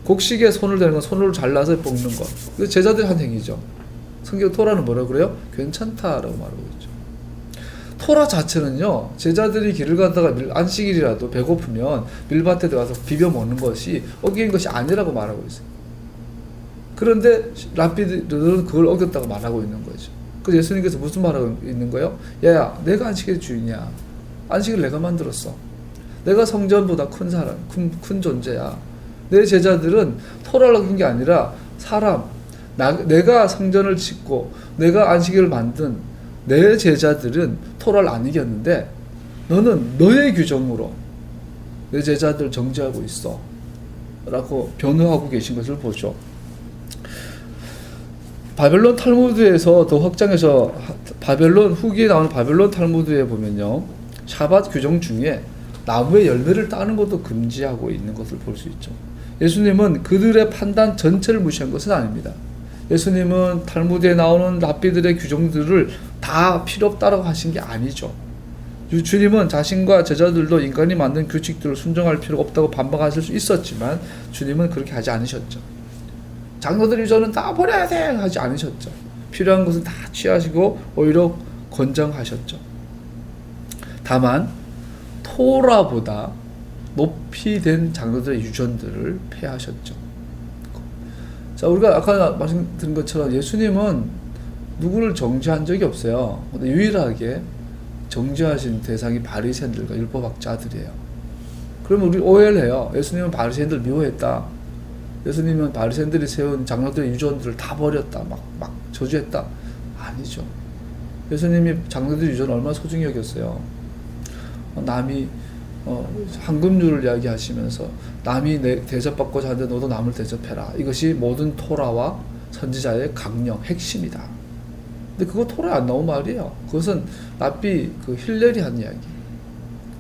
곡식에 손을 대는 건 손으로 잘라서 먹는 것. 이거 제자들이 한 행위죠. 성경 토라는 뭐라고 그래요? 괜찮다라고 말하고 있죠. 토라 자체는요. 제자들이 길을 가다가 안식일이라도 배고프면 밀밭에 들어가서 비벼 먹는 것이 어긴 것이 아니라고 말하고 있어요. 그런데 랍비들은 그걸 어겼다고 말하고 있는 거죠. 그래서 예수님께서 무슨 말하고 있는 거예요? 야, 내가 안식일의 주인이야. 안식일 내가 만들었어. 내가 성전보다 큰 사람, 큰 존재야. 내 제자들은 토라를 어긴 게 아니라 사람, 내가 성전을 짓고 내가 안식일을 만든 내 제자들은 토라를 안 이겼는데 너는 너의 규정으로 내 제자들 정죄하고 있어 라고 변호하고 계신 것을 보죠. 바벨론 탈무드에서 더 확장해서 바벨론 후기에 나오는 바벨론 탈무드에 보면요. 샤밧 규정 중에 나무의 열매를 따는 것도 금지하고 있는 것을 볼 수 있죠. 예수님은 그들의 판단 전체를 무시한 것은 아닙니다. 예수님은 탈무드에 나오는 랍비들의 규정들을 다 필요 없다라고 하신 게 아니죠. 주님은 자신과 제자들도 인간이 만든 규칙들을 순종할 필요가 없다고 반박하실 수 있었지만 주님은 그렇게 하지 않으셨죠. 장로들 유전은 다 버려야 돼 하지 않으셨죠. 필요한 것은 다 취하시고 오히려 권장하셨죠. 다만 토라보다 높이 된 장로들의 유전들을 폐하셨죠. 자, 우리가 아까 말씀드린 것처럼 예수님은 누구를 정죄한 적이 없어요. 근데 유일하게 정죄하신 대상이 바리새인들과 율법학자들이에요. 그러면 우리 오해를 해요. 예수님은 바리새인들 미워했다. 예수님은 바리새인들이 세운 장로들의 유전들을 다 버렸다. 막 저주했다. 아니죠. 예수님이 장로들의 유전을 얼마나 소중히 여겼어요. 남이 황금률을 이야기하시면서 남이 대접받고자 하는데 너도 남을 대접해라. 이것이 모든 토라와 선지자의 강령, 핵심이다. 근데 그거 토라에 안 나온 말이에요. 그것은 랍비 힐렐이 한 이야기.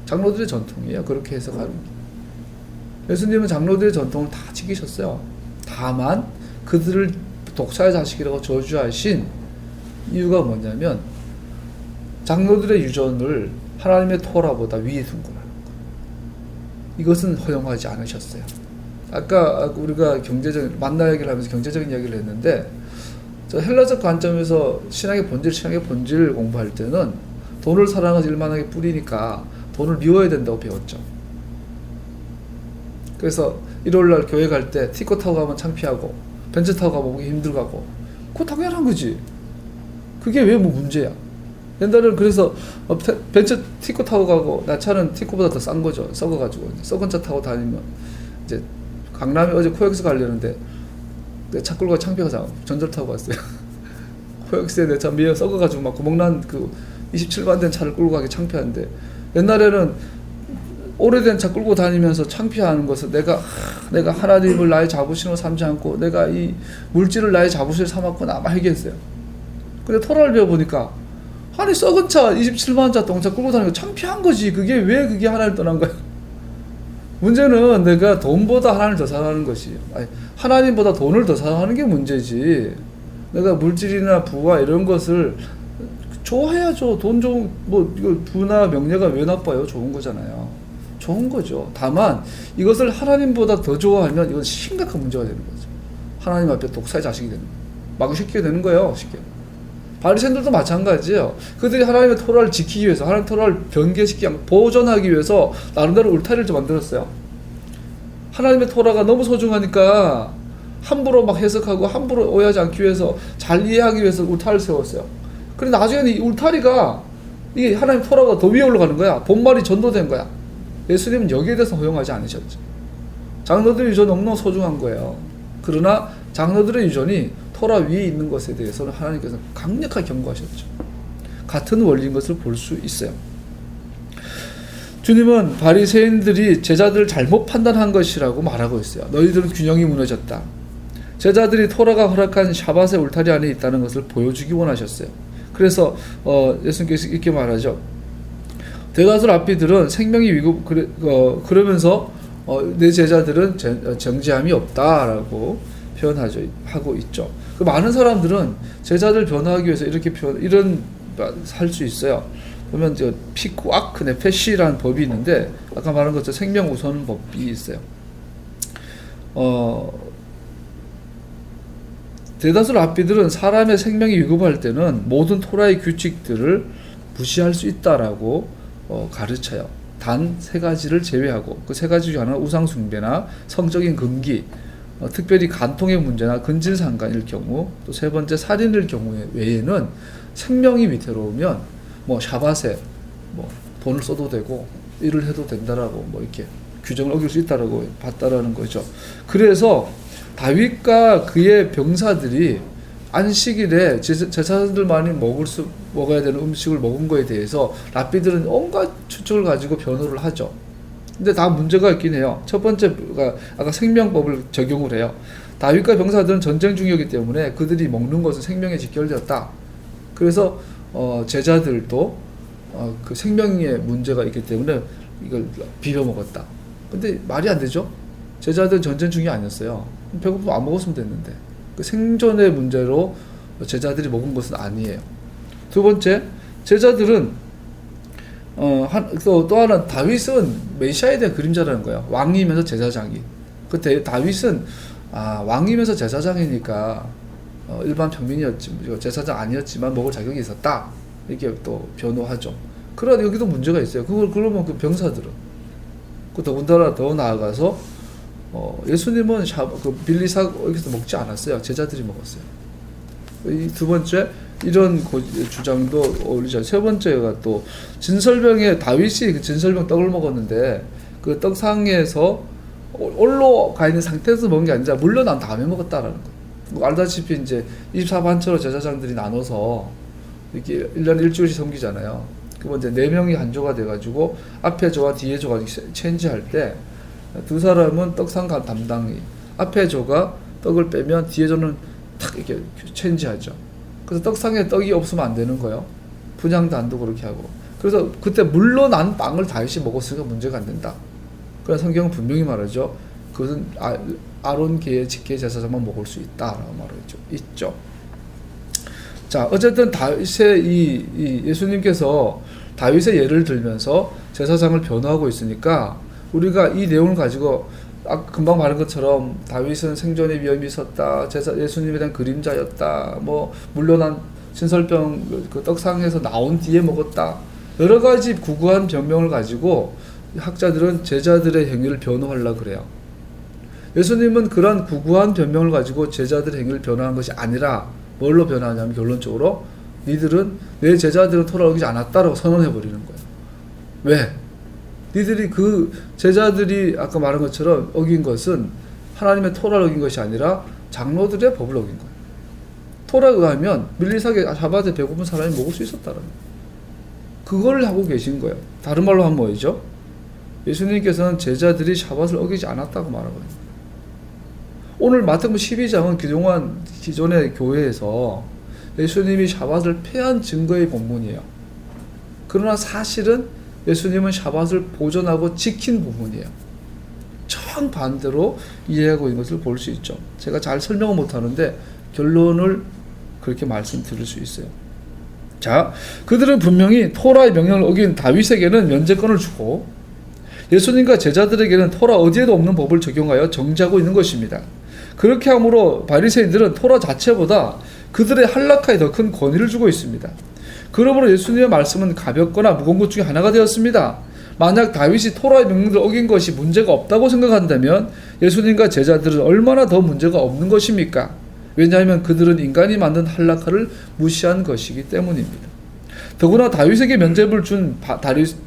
장로들의 전통이에요. 그렇게 해석하는 게. 예수님은 장로들의 전통을 다 지키셨어요. 다만 그들을 독사의 자식이라고 저주하신 이유가 뭐냐면 장로들의 유전을 하나님의 토라보다 위에 둔 거라는 거. 이것은 허용하지 않으셨어요. 아까 우리가 만나 얘기를 하면서 경제적인 이야기를 했는데 저 헬라적 관점에서 신앙의 본질 공부할 때는 돈을 사랑하지 일만하게 뿌리니까 돈을 미워야 된다고 배웠죠. 그래서 일요일날 교회 갈 때 티코 타고 가면 창피하고 벤츠 타고 가면 오기 힘들고 그거 당연한 거지. 그게 왜 뭐 문제야. 옛날에는 그래서 벤츠 티코 타고 가고 나 차는 티코보다 더 싼 거죠. 썩어가지고 썩은 차 타고 다니면 이제 강남에 어제 코엑스 가려는데 내 차 끌고 창피하잖아. 전철 타고 갔어요. 코엑스에 내 차 미어 썩어가지고 막 구멍난 그 27만 된 차를 끌고 가기 창피한데 옛날에는 오래된 차 끌고 다니면서 창피하는 것은 내가 하나님을 나의 자부심으로 삼지 않고 내가 이 물질을 나의 자부심으로 삼았구나 막 얘기했어요. 근데 토라를 배워보니까 아니 썩은 차 27만 차 동차 끌고 다니는 거 창피한 거지. 그게 왜 그게 하나님 떠난 거야. 문제는 내가 돈보다 하나님을 더 사랑하는 것이 아니 하나님보다 돈을 더 사랑하는 게 문제지. 내가 물질이나 부와 이런 것을 좋아해야죠. 돈 좋은 뭐 이거 부나 명예가 왜 나빠요? 좋은 거잖아요. 좋은 거죠. 다만 이것을 하나님보다 더 좋아하면 이건 심각한 문제가 되는 거죠. 하나님 앞에 독사의 자식이 되는 거예요. 마구시키게 되는 거예요. 쉽게. 바리새인들도 마찬가지예요. 그들이 하나님의 토라를 지키기 위해서 하나님의 토라를 변개시키기 보존하기 위해서 나름대로 울타리를 좀 만들었어요. 하나님의 토라가 너무 소중하니까 함부로 막 해석하고 함부로 오해하지 않기 위해서 잘 이해하기 위해서 울타리를 세웠어요. 그런데 나중에는 이 울타리가 이게 하나님 토라가 더 위에 올라가는 거야. 본말이 전도된 거야. 예수님은 여기에 대해서 허용하지 않으셨죠. 장로들의 유전이 너무너무 소중한 거예요. 그러나 장로들의 유전이 토라 위에 있는 것에 대해서는 하나님께서 강력하게 경고하셨죠. 같은 원리인 것을 볼 수 있어요. 주님은 바리새인들이 제자들을 잘못 판단한 것이라고 말하고 있어요. 너희들은 균형이 무너졌다. 제자들이 토라가 허락한 샤밧의 울타리 안에 있다는 것을 보여주기 원하셨어요. 그래서 예수님께서 이렇게 말하죠. 대다수 랍비들은 생명이 위급 그러면서 내 제자들은 정죄함이 없다라고 표현하고 있죠. 그 많은 사람들은 제자들 변화하기 위해서 이렇게 이런 할 수 있어요. 보면 피쿠아크 네페시라는 법이 있는데 아까 말한 것처럼 생명 우선 법이 있어요. 대다수 랍비들은 사람의 생명이 위급할 때는 모든 토라의 규칙들을 무시할 수 있다라고 가르쳐요. 단 세 가지를 제외하고 그 세 가지 중 하나는 우상 숭배나 성적인 금기, 특별히 간통의 문제나 근질상간일 경우, 또 세 번째 살인일 경우에 외에는 생명이 위태로우면 뭐 샤밧에 뭐 돈을 써도 되고 일을 해도 된다라고 뭐 이렇게 규정을 어길 수 있다라고 봤다라는 거죠. 그래서 다윗과 그의 병사들이 안식일에 제사장들만이 먹어야 되는 음식을 먹은 거에 대해서 랍비들은 온갖 추측을 가지고 변호를 하죠. 근데 다 문제가 있긴 해요. 첫 번째가 아까 생명법을 적용을 해요. 다윗과 병사들은 전쟁 중이었기 때문에 그들이 먹는 것은 생명에 직결되었다. 그래서 제자들도 그 생명의 문제가 있기 때문에 이걸 비벼 먹었다. 근데 말이 안 되죠. 제자들은 전쟁 중이 아니었어요. 배고프면 안 먹었으면 됐는데. 그 생존의 문제로 제자들이 먹은 것은 아니에요. 두 번째, 제자들은 또 하나 다윗은 메시아에 대한 그림자라는 거예요. 왕이면서 제사장이. 그때 다윗은 왕이면서 제사장이니까 일반 평민이었지 제사장 아니었지만 먹을 자격이 있었다. 이렇게 또 변호하죠. 그러나 여기도 문제가 있어요. 그러면 그 병사들은 더군다나 더 나아가서 예수님은 빌리사에서 먹지 않았어요. 제자들이 먹었어요. 이 두 번째 이런 주장도 어울리죠. 세 번째가 또 진설병에 다윗이 그 진설병 떡을 먹었는데 그 떡상에서 올로 가 있는 상태에서 먹은 게 아니라 물러난 다음에 먹었다라는 거. 알다시피 이제 24반처로 제사장들이 나눠서 이렇게 1년 일주일씩 섬기잖아요. 그러면 이제 4명이 한 조가 돼가지고 앞에 조와 뒤에 조가 체인지할 때 두 사람은 떡상 담당이 앞에 조가 떡을 빼면 뒤에 조는 탁 이렇게 체인지하죠. 그래서 떡상에 떡이 없으면 안 되는 거예요. 분향단도 그렇게 하고. 그래서 그때 물러난 빵을 다윗이 먹었으니까 문제가 안 된다. 그래서 성경은 분명히 말하죠. 그것은 아론계의 직계 제사장만 먹을 수 있다라고 말하죠. 있죠. 자, 어쨌든 다윗의 이 예수님께서 다윗의 예를 들면서 제사장을 변호하고 있으니까 우리가 이 내용을 가지고 금방 말한 것처럼 다윗은 생존의 위험이 있었다. 예수님에 대한 그림자였다. 뭐 물러난 진설병 그 떡상에서 나온 뒤에 먹었다. 여러 가지 구구한 변명을 가지고 학자들은 제자들의 행위를 변호하려고 그래요. 예수님은 그런 구구한 변명을 가지고 제자들의 행위를 변화한 것이 아니라 뭘로 변화하냐면 결론적으로 내 제자들은 토라를 어기지 않았다라고 선언해 버리는 거예요. 왜? 니들이 그 제자들이 아까 말한 것처럼 어긴 것은 하나님의 토라를 어긴 것이 아니라 장로들의 법을 어긴 거예요. 토라에 의하면 밀리사게 샤밧에 배고픈 사람이 먹을 수 있었다는 거예요. 그걸 하고 계신 거예요. 다른 말로 하면 뭐죠? 예수님께서는 제자들이 샤밧을 어기지 않았다고 말하거든요. 오늘 마태복음 12장은 그동안 기존의 교회에서 예수님이 샤밧을 폐한 증거의 본문이에요. 그러나 사실은 예수님은 샤밧을 보존하고 지킨 부분이에요. 정반대로 이해하고 있는 것을 볼 수 있죠. 제가 잘 설명은 못하는데 결론을 그렇게 말씀드릴 수 있어요. 자, 그들은 분명히 토라의 명령을 어긴 다윗에게는 면제권을 주고 예수님과 제자들에게는 토라 어디에도 없는 법을 적용하여 정지하고 있는 것입니다. 그렇게 함으로 바리새인들은 토라 자체보다 그들의 할라카에 더 큰 권위를 주고 있습니다. 그러므로 예수님의 말씀은 가볍거나 무거운 것 중에 하나가 되었습니다. 만약 다윗이 토라의 명령을 어긴 것이 문제가 없다고 생각한다면 예수님과 제자들은 얼마나 더 문제가 없는 것입니까? 왜냐하면 그들은 인간이 만든 할라카를 무시한 것이기 때문입니다. 더구나 다윗에게 면죄부를 준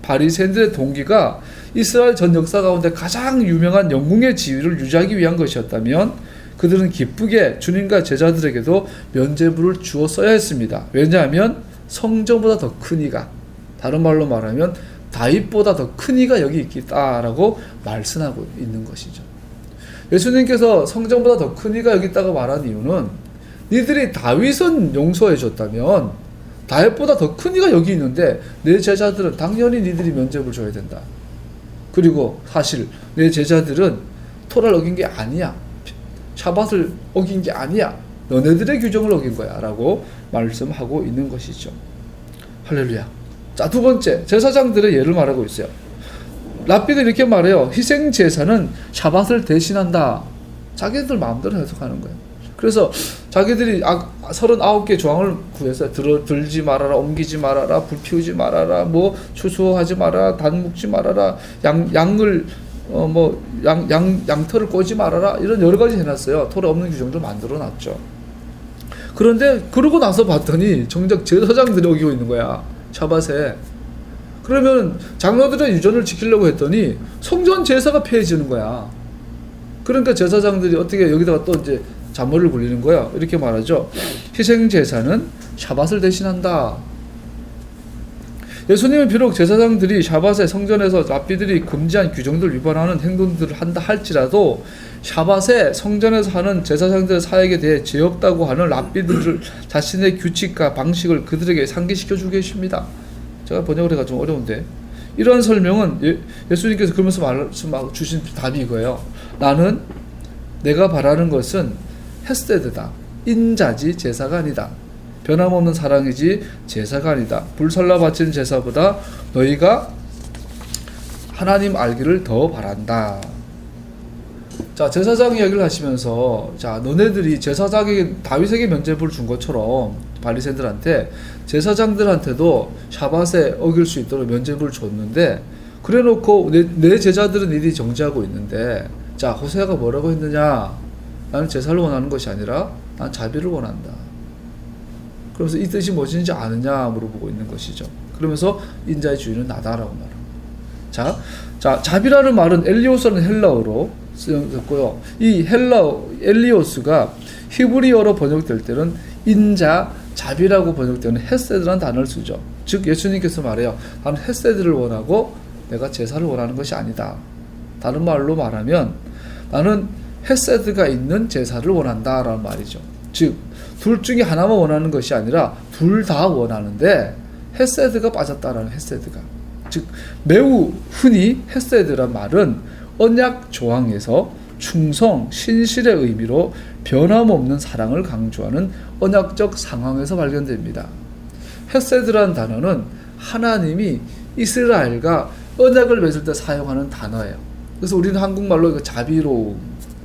바리새인들의 동기가 이스라엘 전 역사 가운데 가장 유명한 영웅의 지위를 유지하기 위한 것이었다면 그들은 기쁘게 주님과 제자들에게도 면죄부를 주었어야 했습니다. 왜냐하면 성전보다 더 큰 이가, 다른 말로 말하면 다윗보다 더 큰 이가 여기 있다라고 말씀하고 있는 것이죠. 예수님께서 성전보다 더 큰 이가 여기 있다고 말한 이유는 니들이 다윗은 용서해 줬다면 다윗보다 더 큰 이가 여기 있는데 내 제자들은 당연히 니들이 면죄부를 줘야 된다. 그리고 사실 내 제자들은 토라를 어긴 게 아니야. 샤밧을 어긴 게 아니야. 너네들의 규정을 어긴 거야 라고 말씀하고 있는 것이죠. 할렐루야. 자, 두 번째, 제사장들의 예를 말하고 있어요. 랍비도 이렇게 말해요. 희생제사는 샤밧을 대신한다. 자기들 마음대로 해석하는 거예요. 그래서 자기들이 39개 조항을 구해서 들지 말아라, 옮기지 말아라, 불 피우지 말아라, 뭐 추수하지 말아라, 단 묵지 말아라, 양을 양털을 꼬지 말아라, 이런 여러 가지 해놨어요. 토라 없는 규정도 만들어놨죠. 그런데 그러고 나서 봤더니 정작 제사장들이 어기고 있는 거야, 샤밧에. 그러면 장로들의 유전을 지키려고 했더니 성전 제사가 폐해지는 거야. 그러니까 제사장들이 어떻게 여기다가 또 이제 잔머리를 굴리는 거야. 이렇게 말하죠. 희생 제사는 샤밧을 대신한다. 예수님은 비록 제사장들이 샤밧에 성전에서 랍비들이 금지한 규정들을 위반하는 행동들을 한다 할지라도 샤밧에 성전에서 하는 제사장들의 사역에 대해 죄 없다고 하는 랍비들을 자신의 규칙과 방식을 그들에게 상기시켜 주고 계십니다. 제가 번역을 해가 좀 어려운데 이러한 설명은 예수님께서 그러면서 말씀 주신 답이 이거예요. 나는 내가 바라는 것은 헤세드다. 인자지 제사가 아니다. 변함없는 사랑이지 제사가 아니다. 불살라 바치는 제사보다 너희가 하나님 알기를 더 바란다. 자, 제사장 이야기를 하시면서 자, 너네들이 제사장에게 다윗에게 면죄부를 준 것처럼 바리새인들한테 제사장들한테도 샤밧에 어길 수 있도록 면죄부를 줬는데 그래 놓고 내 제자들은 이들이 정지하고 있는데 자, 호세아가 뭐라고 했느냐? 나는 제사를 원하는 것이 아니라 난 자비를 원한다. 그러면서 이 뜻이 무엇인지 아느냐 물어보고 있는 것이죠. 그러면서 인자의 주인은 나다라고 말합니다. 자, 자비라는 말은 엘리오스라는 헬라어로 쓰였고요. 이 엘리오스가 히브리어로 번역될 때는 인자, 자비라고 번역되는 헤세드라는 단어를 쓰죠. 즉 예수님께서 말해요. 나는 헤세드를 원하고 내가 제사를 원하는 것이 아니다. 다른 말로 말하면 나는 헤세드가 있는 제사를 원한다라는 말이죠. 즉 둘 중에 하나만 원하는 것이 아니라 둘 다 원하는데 헤세드가 빠졌다라는 헤세드가. 즉 매우 흔히 헤세드란 말은 언약 조항에서 충성, 신실의 의미로 변함없는 사랑을 강조하는 언약적 상황에서 발견됩니다. 헤세드라는 단어는 하나님이 이스라엘과 언약을 맺을 때 사용하는 단어예요. 그래서 우리는 한국말로 이거 자비로움,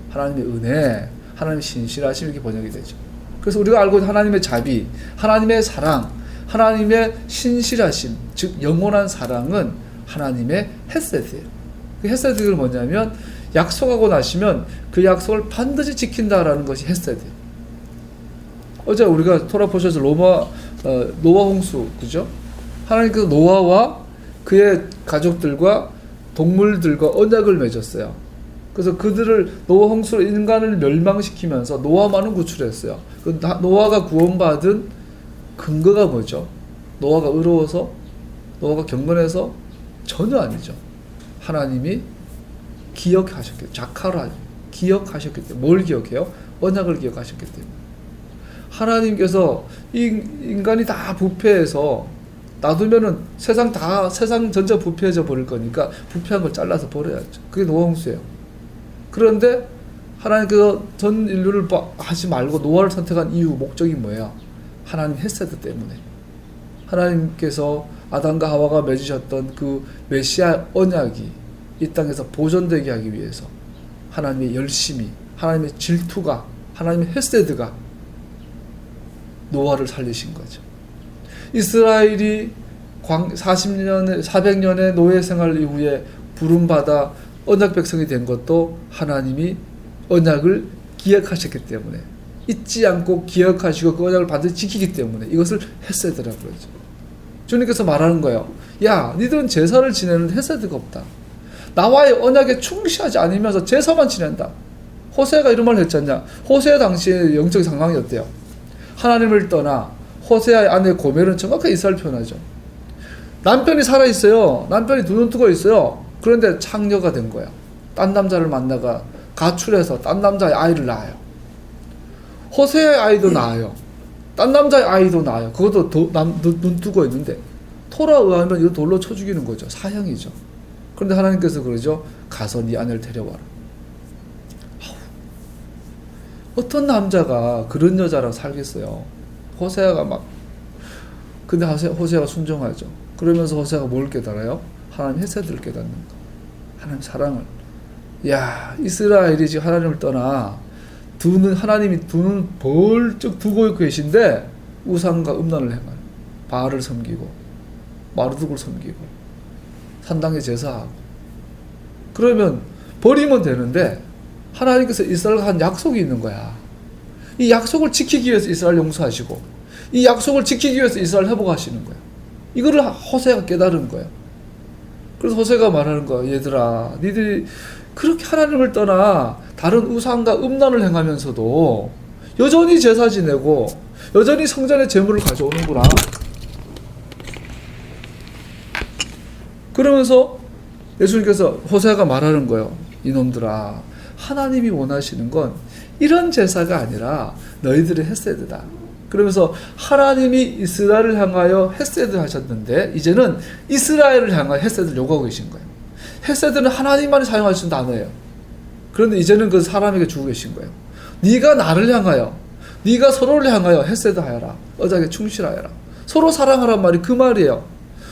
하나님의 은혜, 하나님의 신실하심 이렇게 번역이 되죠. 그래서 우리가 알고 있는 하나님의 자비, 하나님의 사랑, 하나님의 신실하심, 즉 영원한 사랑은 하나님의 헤세드예요. 그 헤세드가 뭐냐면 약속하고 나시면 그 약속을 반드시 지킨다라는 것이 헤세드. 어제 우리가 토라 보셔서 노아 홍수, 그죠? 하나님께서 노아와 그의 가족들과 동물들과 언약을 맺었어요. 그래서 그들을 노아 홍수로 인간을 멸망시키면서 노아만은 구출했어요. 그 노아가 구원받은 근거가 뭐죠? 노아가 의로워서, 노아가 경건해서? 전혀 아니죠. 하나님이 기억하셨기 때문에, 자카라 기억하셨기 때문에. 뭘 기억해요? 언약을 기억하셨기 때문에. 하나님께서 인간이 다 부패해서 놔두면은 세상 전체 부패해져 버릴 거니까 부패한 걸 잘라서 버려야죠. 그게 노아 홍수예요. 그런데 하나님께서 전 인류를 하지 말고 노아를 선택한 이유, 목적이 뭐예요? 하나님 헤세드 때문에. 하나님께서 아담과 하와가 맺으셨던 그 메시아 언약이 이 땅에서 보존되게 하기 위해서 하나님의 열심이, 하나님의 질투가, 하나님의 헤세드가 노아를 살리신 거죠. 이스라엘이 400년의 노예 생활 이후에 부름받아 언약 백성이 된 것도 하나님이 언약을 기억하셨기 때문에, 잊지 않고 기억하시고 그 언약을 반드시 지키기 때문에 이것을 헤세드라고 그러죠. 주님께서 말하는 거예요. 야, 니들은 제사를 지내는데 헤세드가 없다. 나와의 언약에 충실하지 않으면서 제사만 지낸다. 호세가 이런 말을 했잖냐. 호세 당시의 영적 상황이 어때요? 하나님을 떠나 호세아의 아내 고멜은 정확하게 이스라엘 표현하죠. 남편이 살아있어요. 남편이 두 눈 뜨고 있어요. 그런데 창녀가 된 거야. 딴 남자를 만나가 가출해서 딴 남자의 아이를 낳아요. 호세아의 아이도 낳아요. 딴 남자의 아이도 낳아요. 그것도 눈 뜨고 있는데 토라에 의하면 이거 돌로 쳐 죽이는 거죠. 사형이죠. 그런데 하나님께서 그러죠. 가서 네 아내를 데려와라. 어떤 남자가 그런 여자랑 살겠어요. 호세아가 근데 호세아가 순종하죠. 그러면서 호세아가 뭘 깨달아요? 하나님 헤세드를 깨닫는 거. 하나님 사랑을. 야, 이스라엘이 지금 하나님을 떠나 하나님이 두 눈 벌쩍 두고 계신데 우상과 음란을 행하는, 바알을 섬기고 마르둑을 섬기고 산당에 제사하고. 그러면 버리면 되는데 하나님께서 이스라엘과 한 약속이 있는 거야. 이 약속을 지키기 위해서 이스라엘 용서하시고 이 약속을 지키기 위해서 이스라엘 회복하시는 거야. 이거를 호세가 깨달은 거야. 그래서 호세가 말하는 거야. 얘들아, 니들이 그렇게 하나님을 떠나 다른 우상과 음란을 행하면서도 여전히 제사 지내고 여전히 성전의 제물을 가져오는구나. 그러면서 예수님께서 호세아가 말하는 거예요. 이놈들아, 하나님이 원하시는 건 이런 제사가 아니라 너희들의 헤세드다. 그러면서 하나님이 이스라엘을 향하여 헤세드 하셨는데 이제는 이스라엘을 향하여 헤세드를 요구하고 계신 거예요. 헤세드는 하나님만이 사용할 수 있는 단어예요. 그런데 이제는 그 사람에게 주고 계신 거예요. 네가 나를 향하여, 네가 서로를 향하여 헤세드 하여라. 언약에 충실하여라. 서로 사랑하란 말이 그 말이에요.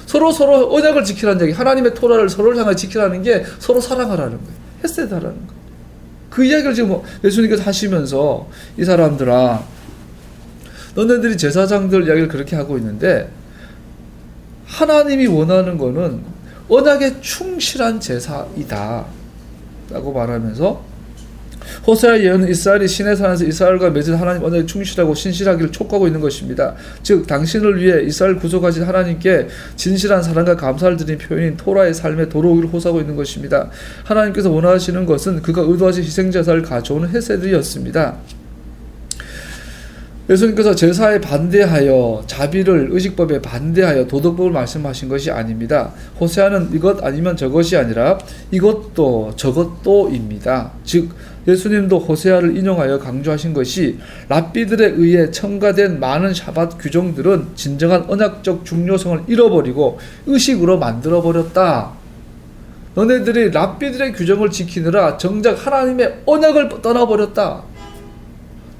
서로 언약을 지키라는 얘기, 하나님의 토라를 서로를 향하여 지키라는 게 서로 사랑하라는 거예요. 헤세드 하라는 거예요. 그 이야기를 지금 예수님께서 하시면서 이 사람들아, 너네들이 제사장들 이야기를 그렇게 하고 있는데 하나님이 원하는 거는 언약에 충실한 제사이다 라고 말하면서 호세아 예언은 이스라엘이 시내산에서 이스라엘과 맺은 하나님 언약에 충실하고 신실하기를 촉구하고 있는 것입니다. 즉 당신을 위해 이스라엘 구속하신 하나님께 진실한 사랑과 감사를 드린 표현인 토라의 삶의 도로를 호소하고 있는 것입니다. 하나님께서 원하시는 것은 그가 의도하신 희생제사를 가져오는 헤세드였습니다. 예수님께서 제사에 반대하여 자비를 의식법에 반대하여 도덕법을 말씀하신 것이 아닙니다. 호세아는 이것 아니면 저것이 아니라 이것도 저것도입니다. 즉 예수님도 호세아를 인용하여 강조하신 것이 랍비들에 의해 첨가된 많은 샤밧 규정들은 진정한 언약적 중요성을 잃어버리고 의식으로 만들어버렸다. 너네들이 랍비들의 규정을 지키느라 정작 하나님의 언약을 떠나버렸다.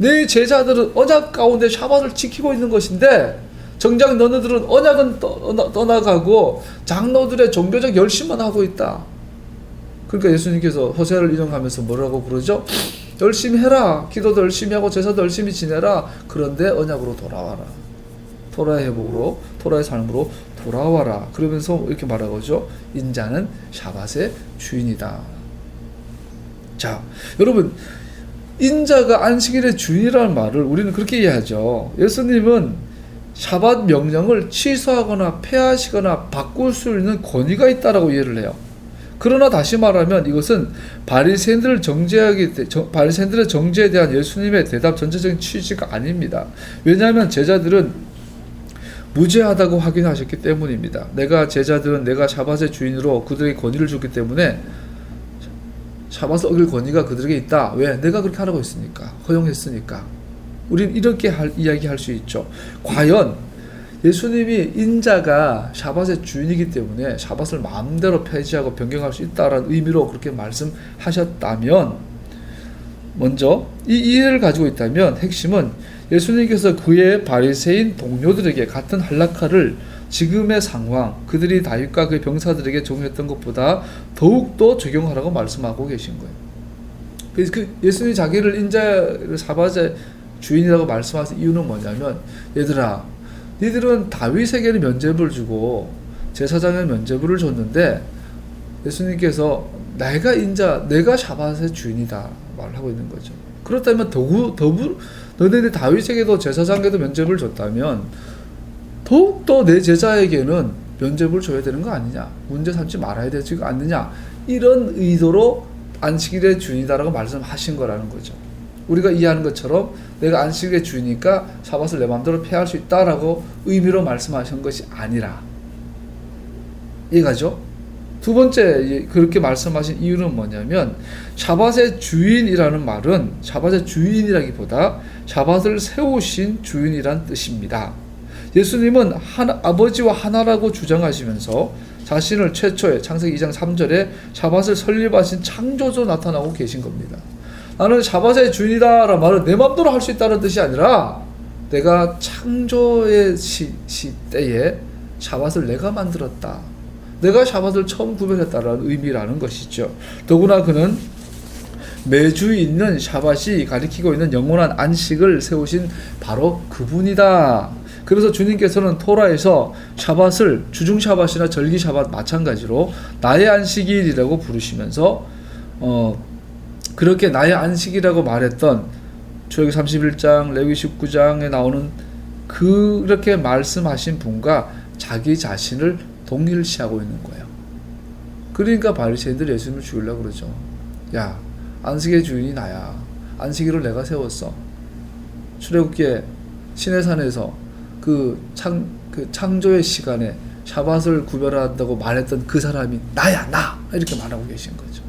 네 제자들은 언약 가운데 샤밧을 지키고 있는 것인데 정작 너네들은 언약은 떠나가고 장로들의 종교적 열심만 하고 있다. 그러니까 예수님께서 호세아를 인용하면서 뭐라고 그러죠? 열심히 해라. 기도도 열심히 하고 제사도 열심히 지내라. 그런데 언약으로 돌아와라. 토라의 회복으로, 토라의 삶으로 돌아와라. 그러면서 이렇게 말하고죠. 인자는 샤밧의 주인이다. 자, 여러분, 인자가 안식일의 주인이라는 말을 우리는 그렇게 이해하죠. 예수님은 샤밧 명령을 취소하거나 폐하시거나 바꿀 수 있는 권위가 있다라고 이해를 해요. 그러나 다시 말하면 이것은 바리새인들의 정죄에 대한 예수님의 대답 전체적인 취지가 아닙니다. 왜냐하면 제자들은 무죄하다고 확인하셨기 때문입니다. 제자들은 내가 샤밧의 주인으로 그들에게 권위를 줬기 때문에 샤밧을 어길 권위가 그들에게 있다. 왜? 내가 그렇게 하라고 했으니까. 허용했으니까. 우린 이렇게 이야기할 수 있죠. 과연 예수님이 인자가 샤밧의 주인이기 때문에 샤밧을 마음대로 폐지하고 변경할 수 있다라는 의미로 그렇게 말씀하셨다면, 먼저 이 이해를 가지고 있다면 핵심은 예수님께서 그의 바리새인 동료들에게 같은 할라카를 지금의 상황, 그들이 다윗과 그의 병사들에게 적용했던 것보다 더욱더 적용하라고 말씀하고 계신 거예요. 그래서 예수님이 자기를 인자를 샤밧의 주인이라고 말씀하신 이유는 뭐냐면, 얘들아, 니들은 다윗에게는 면죄부를 주고 제사장에 면죄부를 줬는데 예수님께서 내가 샤밧의 주인이다 말을 하고 있는 거죠. 그렇다면 너네들이 다윗에게도 제사장에게도 면죄부를 줬다면 더욱더 내 제자에게는 면죄부를 줘야 되는 거 아니냐, 문제 삼지 말아야 되지 않느냐, 이런 의도로 안식일의 주인이다라고 말씀하신 거라는 거죠. 우리가 이해하는 것처럼 내가 안식일의 주인이니까 샤밧을 내 마음대로 폐할 수 있다라고 의미로 말씀하신 것이 아니라, 이해가죠? 두 번째 그렇게 말씀하신 이유는 뭐냐면, 샤밧의 주인이라는 말은 샤밧의 주인이라기보다 샤밧을 세우신 주인이란 뜻입니다. 예수님은 아버지와 하나라고 주장하시면서 자신을 최초에 창세기 2장 3절에 샤밧을 설립하신 창조주로 나타나고 계신 겁니다. 나는 샤밧의 주인이다 라는 말은 내 마음대로 할 수 있다는 뜻이 아니라, 내가 창조의 시대에 샤밧을 내가 만들었다, 내가 샤밧을 처음 구별했다라는 의미라는 것이죠. 더구나 그는 매주 있는 샤밧이 가리키고 있는 영원한 안식을 세우신 바로 그분이다. 그래서 주님께서는 토라에서 샤밧을 주중 샤밧이나 절기 샤밧 마찬가지로 나의 안식일이라고 부르시면서 그렇게 나의 안식이라고 말했던 출애굽기 31장, 레위기 19장에 나오는 그렇게 말씀하신 분과 자기 자신을 동일시하고 있는 거예요. 그러니까 바리새인들이 예수님을 죽이려고 그러죠. 야, 안식의 주인이 나야. 안식일을 내가 세웠어. 출애굽기에 시내산에서 그 창조의 시간에 샤밧을 구별한다고 말했던 그 사람이 나야, 나! 이렇게 말하고 계신 거죠.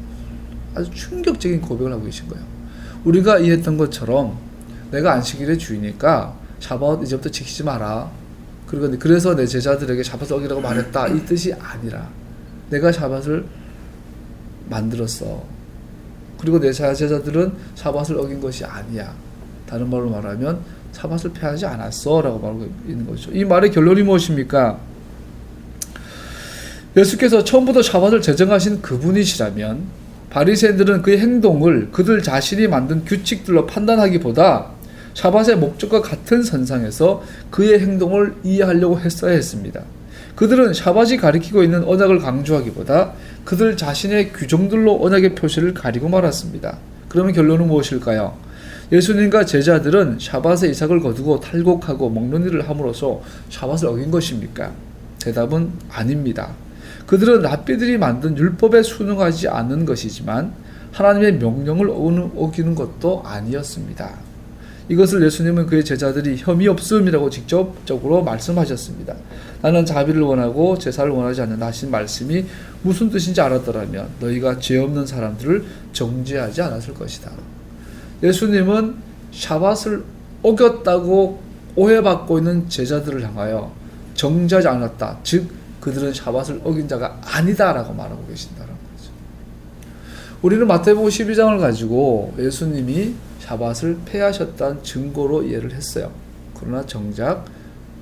아주 충격적인 고백을 하고 계신 거예요. 우리가 이해했던 것처럼 내가 안식일의 주인이니까 샤밧 이제부터 지키지 마라, 그래서 내 제자들에게 샤밧을 어기라고 말했다, 이 뜻이 아니라, 내가 샤밧을 만들었어. 그리고 내 제자들은 샤밧을 어긴 것이 아니야. 다른 말로 말하면 샤밧을 폐하지 않았어 라고 말하고 있는 거죠. 이 말의 결론이 무엇입니까? 예수께서 처음부터 샤밧을 제정하신 그분이시라면 바리새인들은 그의 행동을 그들 자신이 만든 규칙들로 판단하기보다 샤밧의 목적과 같은 선상에서 그의 행동을 이해하려고 했어야 했습니다. 그들은 샤밧이 가리키고 있는 언약을 강조하기보다 그들 자신의 규정들로 언약의 표시를 가리고 말았습니다. 그러면 결론은 무엇일까요? 예수님과 제자들은 샤밧의 이삭을 거두고 탈곡하고 먹는 일을 함으로써 샤밧을 어긴 것입니까? 대답은 아닙니다. 그들은 랍비들이 만든 율법에 순응하지 않는 것이지만 하나님의 명령을 어기는 것도 아니었습니다. 이것을 예수님은 그의 제자들이 혐의 없음이라고 직접적으로 말씀하셨습니다. 나는 자비를 원하고 제사를 원하지 않는다 하신 말씀이 무슨 뜻인지 알았더라면 너희가 죄 없는 사람들을 정죄하지 않았을 것이다. 예수님은 샤밧을 어겼다고 오해받고 있는 제자들을 향하여 정죄하지 않았다, 즉 그들은 샤밧을 어긴 자가 아니다라고 말하고 계신다는 거죠. 우리는 마태복음 12장을 가지고 예수님이 샤밧을 폐하셨다는 증거로 이해를 했어요. 그러나 정작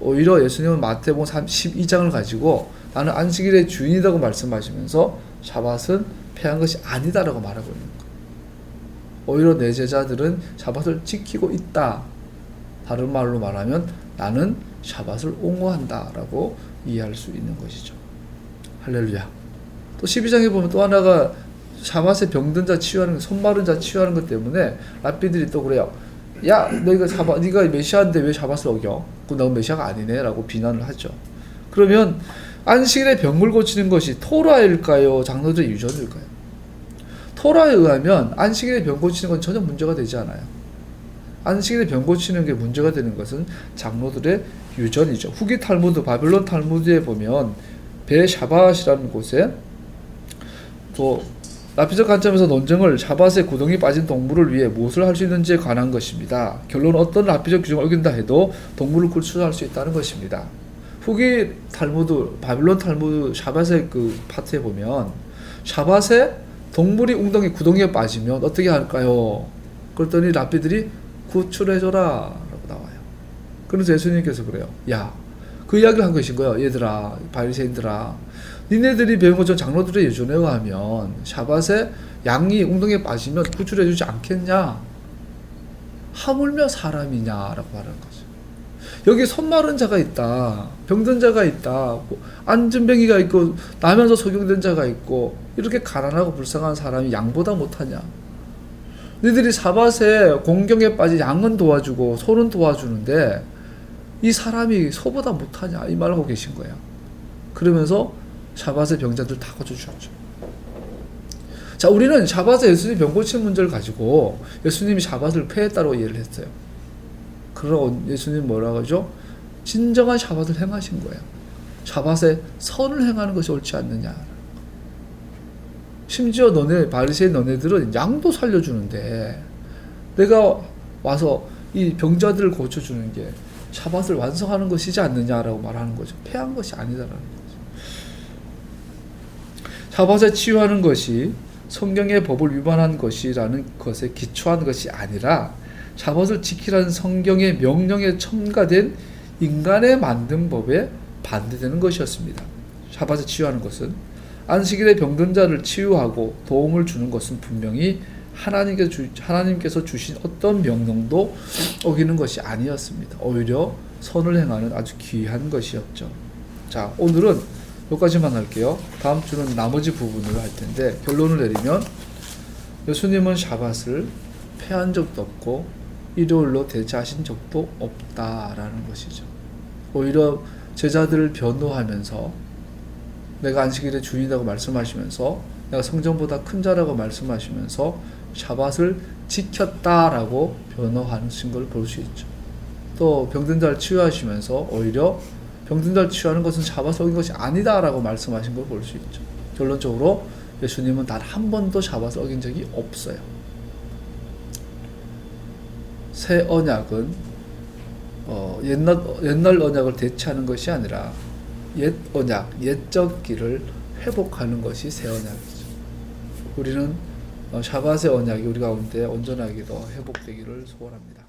오히려 예수님은 마태복음 12장을 가지고 나는 안식일의 주인이라고 말씀하시면서 샤밧은 폐한 것이 아니다라고 말하고 있는 거예요. 오히려 내 제자들은 샤밧을 지키고 있다. 다른 말로 말하면 나는 샤밧을 옹호한다라고 이해할 수 있는 것이죠. 할렐루야. 또 12장에 보면 또 하나가 샤밧에 병든 자 치유하는 것, 손 마른 자 치유하는 것 때문에 랍비들이 또 그래요. 야, 네가 메시아인데 왜 샤밧을 어겨? 너 메시아가 아니네라고 비난을 하죠. 그러면 안식일에 병을 고치는 것이 토라일까요? 장로들의 유전일까요? 토라에 의하면 안식일에 병 고치는 건 전혀 문제가 되지 않아요. 안식일에 병 고치는 게 문제가 되는 것은 장로들의 유전이죠. 후기 탈무드, 바빌론 탈무드에 보면 베샤밧이라는 곳에 또 랍비적 관점에서 논증을 샤밧에 구덩이 빠진 동물을 위해 무엇을 할 수 있는지에 관한 것입니다. 결론은 어떤 랍비적 규정을 어긴다 해도 동물을 구출할 수 있다는 것입니다. 후기 탈무드, 바빌론 탈무드 샤밧의 그 파트에 보면 샤밧에 동물이 웅덩이 구덩이에 빠지면 어떻게 할까요? 그랬더니 랍비들이 구출해줘라 라고 나와요. 그래서 예수님께서 그래요. 야, 그 이야기를 한 것인 거예요. 얘들아, 바리새인들아, 니네들이 배운 것처럼 장로들의 예전에 의하면 샤밧에 양이 웅덩이에 빠지면 구출해주지 않겠냐? 하물며 사람이냐라고 말하는 거죠. 여기 손 마른 자가 있다, 병든 자가 있다, 앉은 병이가 있고 나면서 소경된 자가 있고 이렇게 가난하고 불쌍한 사람이 양보다 못하냐? 너희들이 샤밧에 공경에 빠진 양은 도와주고 소는 도와주는데 이 사람이 소보다 못하냐? 이 말을 하고 계신 거예요. 그러면서 샤밧의 병자들 다 고쳐주셨죠. 자, 우리는 샤밧에 예수님이 병 고치는 문제를 가지고 예수님이 샤밧을 폐했다고 이해를 했어요. 그러고 예수님 뭐라고 하죠? 진정한 샤밧을 행하신 거예요. 샤밧에 선을 행하는 것이 옳지 않느냐. 심지어 바리새인 너네들은 양도 살려주는데 내가 와서 이 병자들을 고쳐주는 게 샤밧을 완성하는 것이지 않느냐라고 말하는 거죠. 폐한 것이 아니다라는 거죠. 샤밧에 치유하는 것이 성경의 법을 위반한 것이라는 것에 기초한 것이 아니라 샤밧을 지키라는 성경의 명령에 첨가된 인간의 만든 법에 반대되는 것이었습니다. 샤밧에 치유하는 것은 안식일에 병든 자를 치유하고 도움을 주는 것은 분명히 하나님께서 주신 어떤 명령도 어기는 것이 아니었습니다. 오히려 선을 행하는 아주 귀한 것이었죠. 자, 오늘은 여기까지만 할게요. 다음 주는 나머지 부분을 할 텐데 결론을 내리면 예수님은 샤밧을 폐한 적도 없고 일요일로 대체하신 적도 없다라는 것이죠. 오히려 제자들을 변호하면서 내가 안식일의 주인이라고 말씀하시면서 내가 성전보다 큰 자라고 말씀하시면서 샤밧을 지켰다라고 변호하신 걸 볼 수 있죠. 또 병든 자를 치유하시면서 오히려 병든 자를 치유하는 것은 샤밧을 어긴 것이 아니다라고 말씀하신 걸 볼 수 있죠. 결론적으로 예수님은 단 한 번도 샤밧을 어긴 적이 없어요. 새 언약은 옛날 언약을 대체하는 것이 아니라 옛 언약, 옛적 길을 회복하는 것이 새 언약이죠. 우리는 샤밧의 언약이 우리 가운데 온전하게도 회복되기를 소원합니다.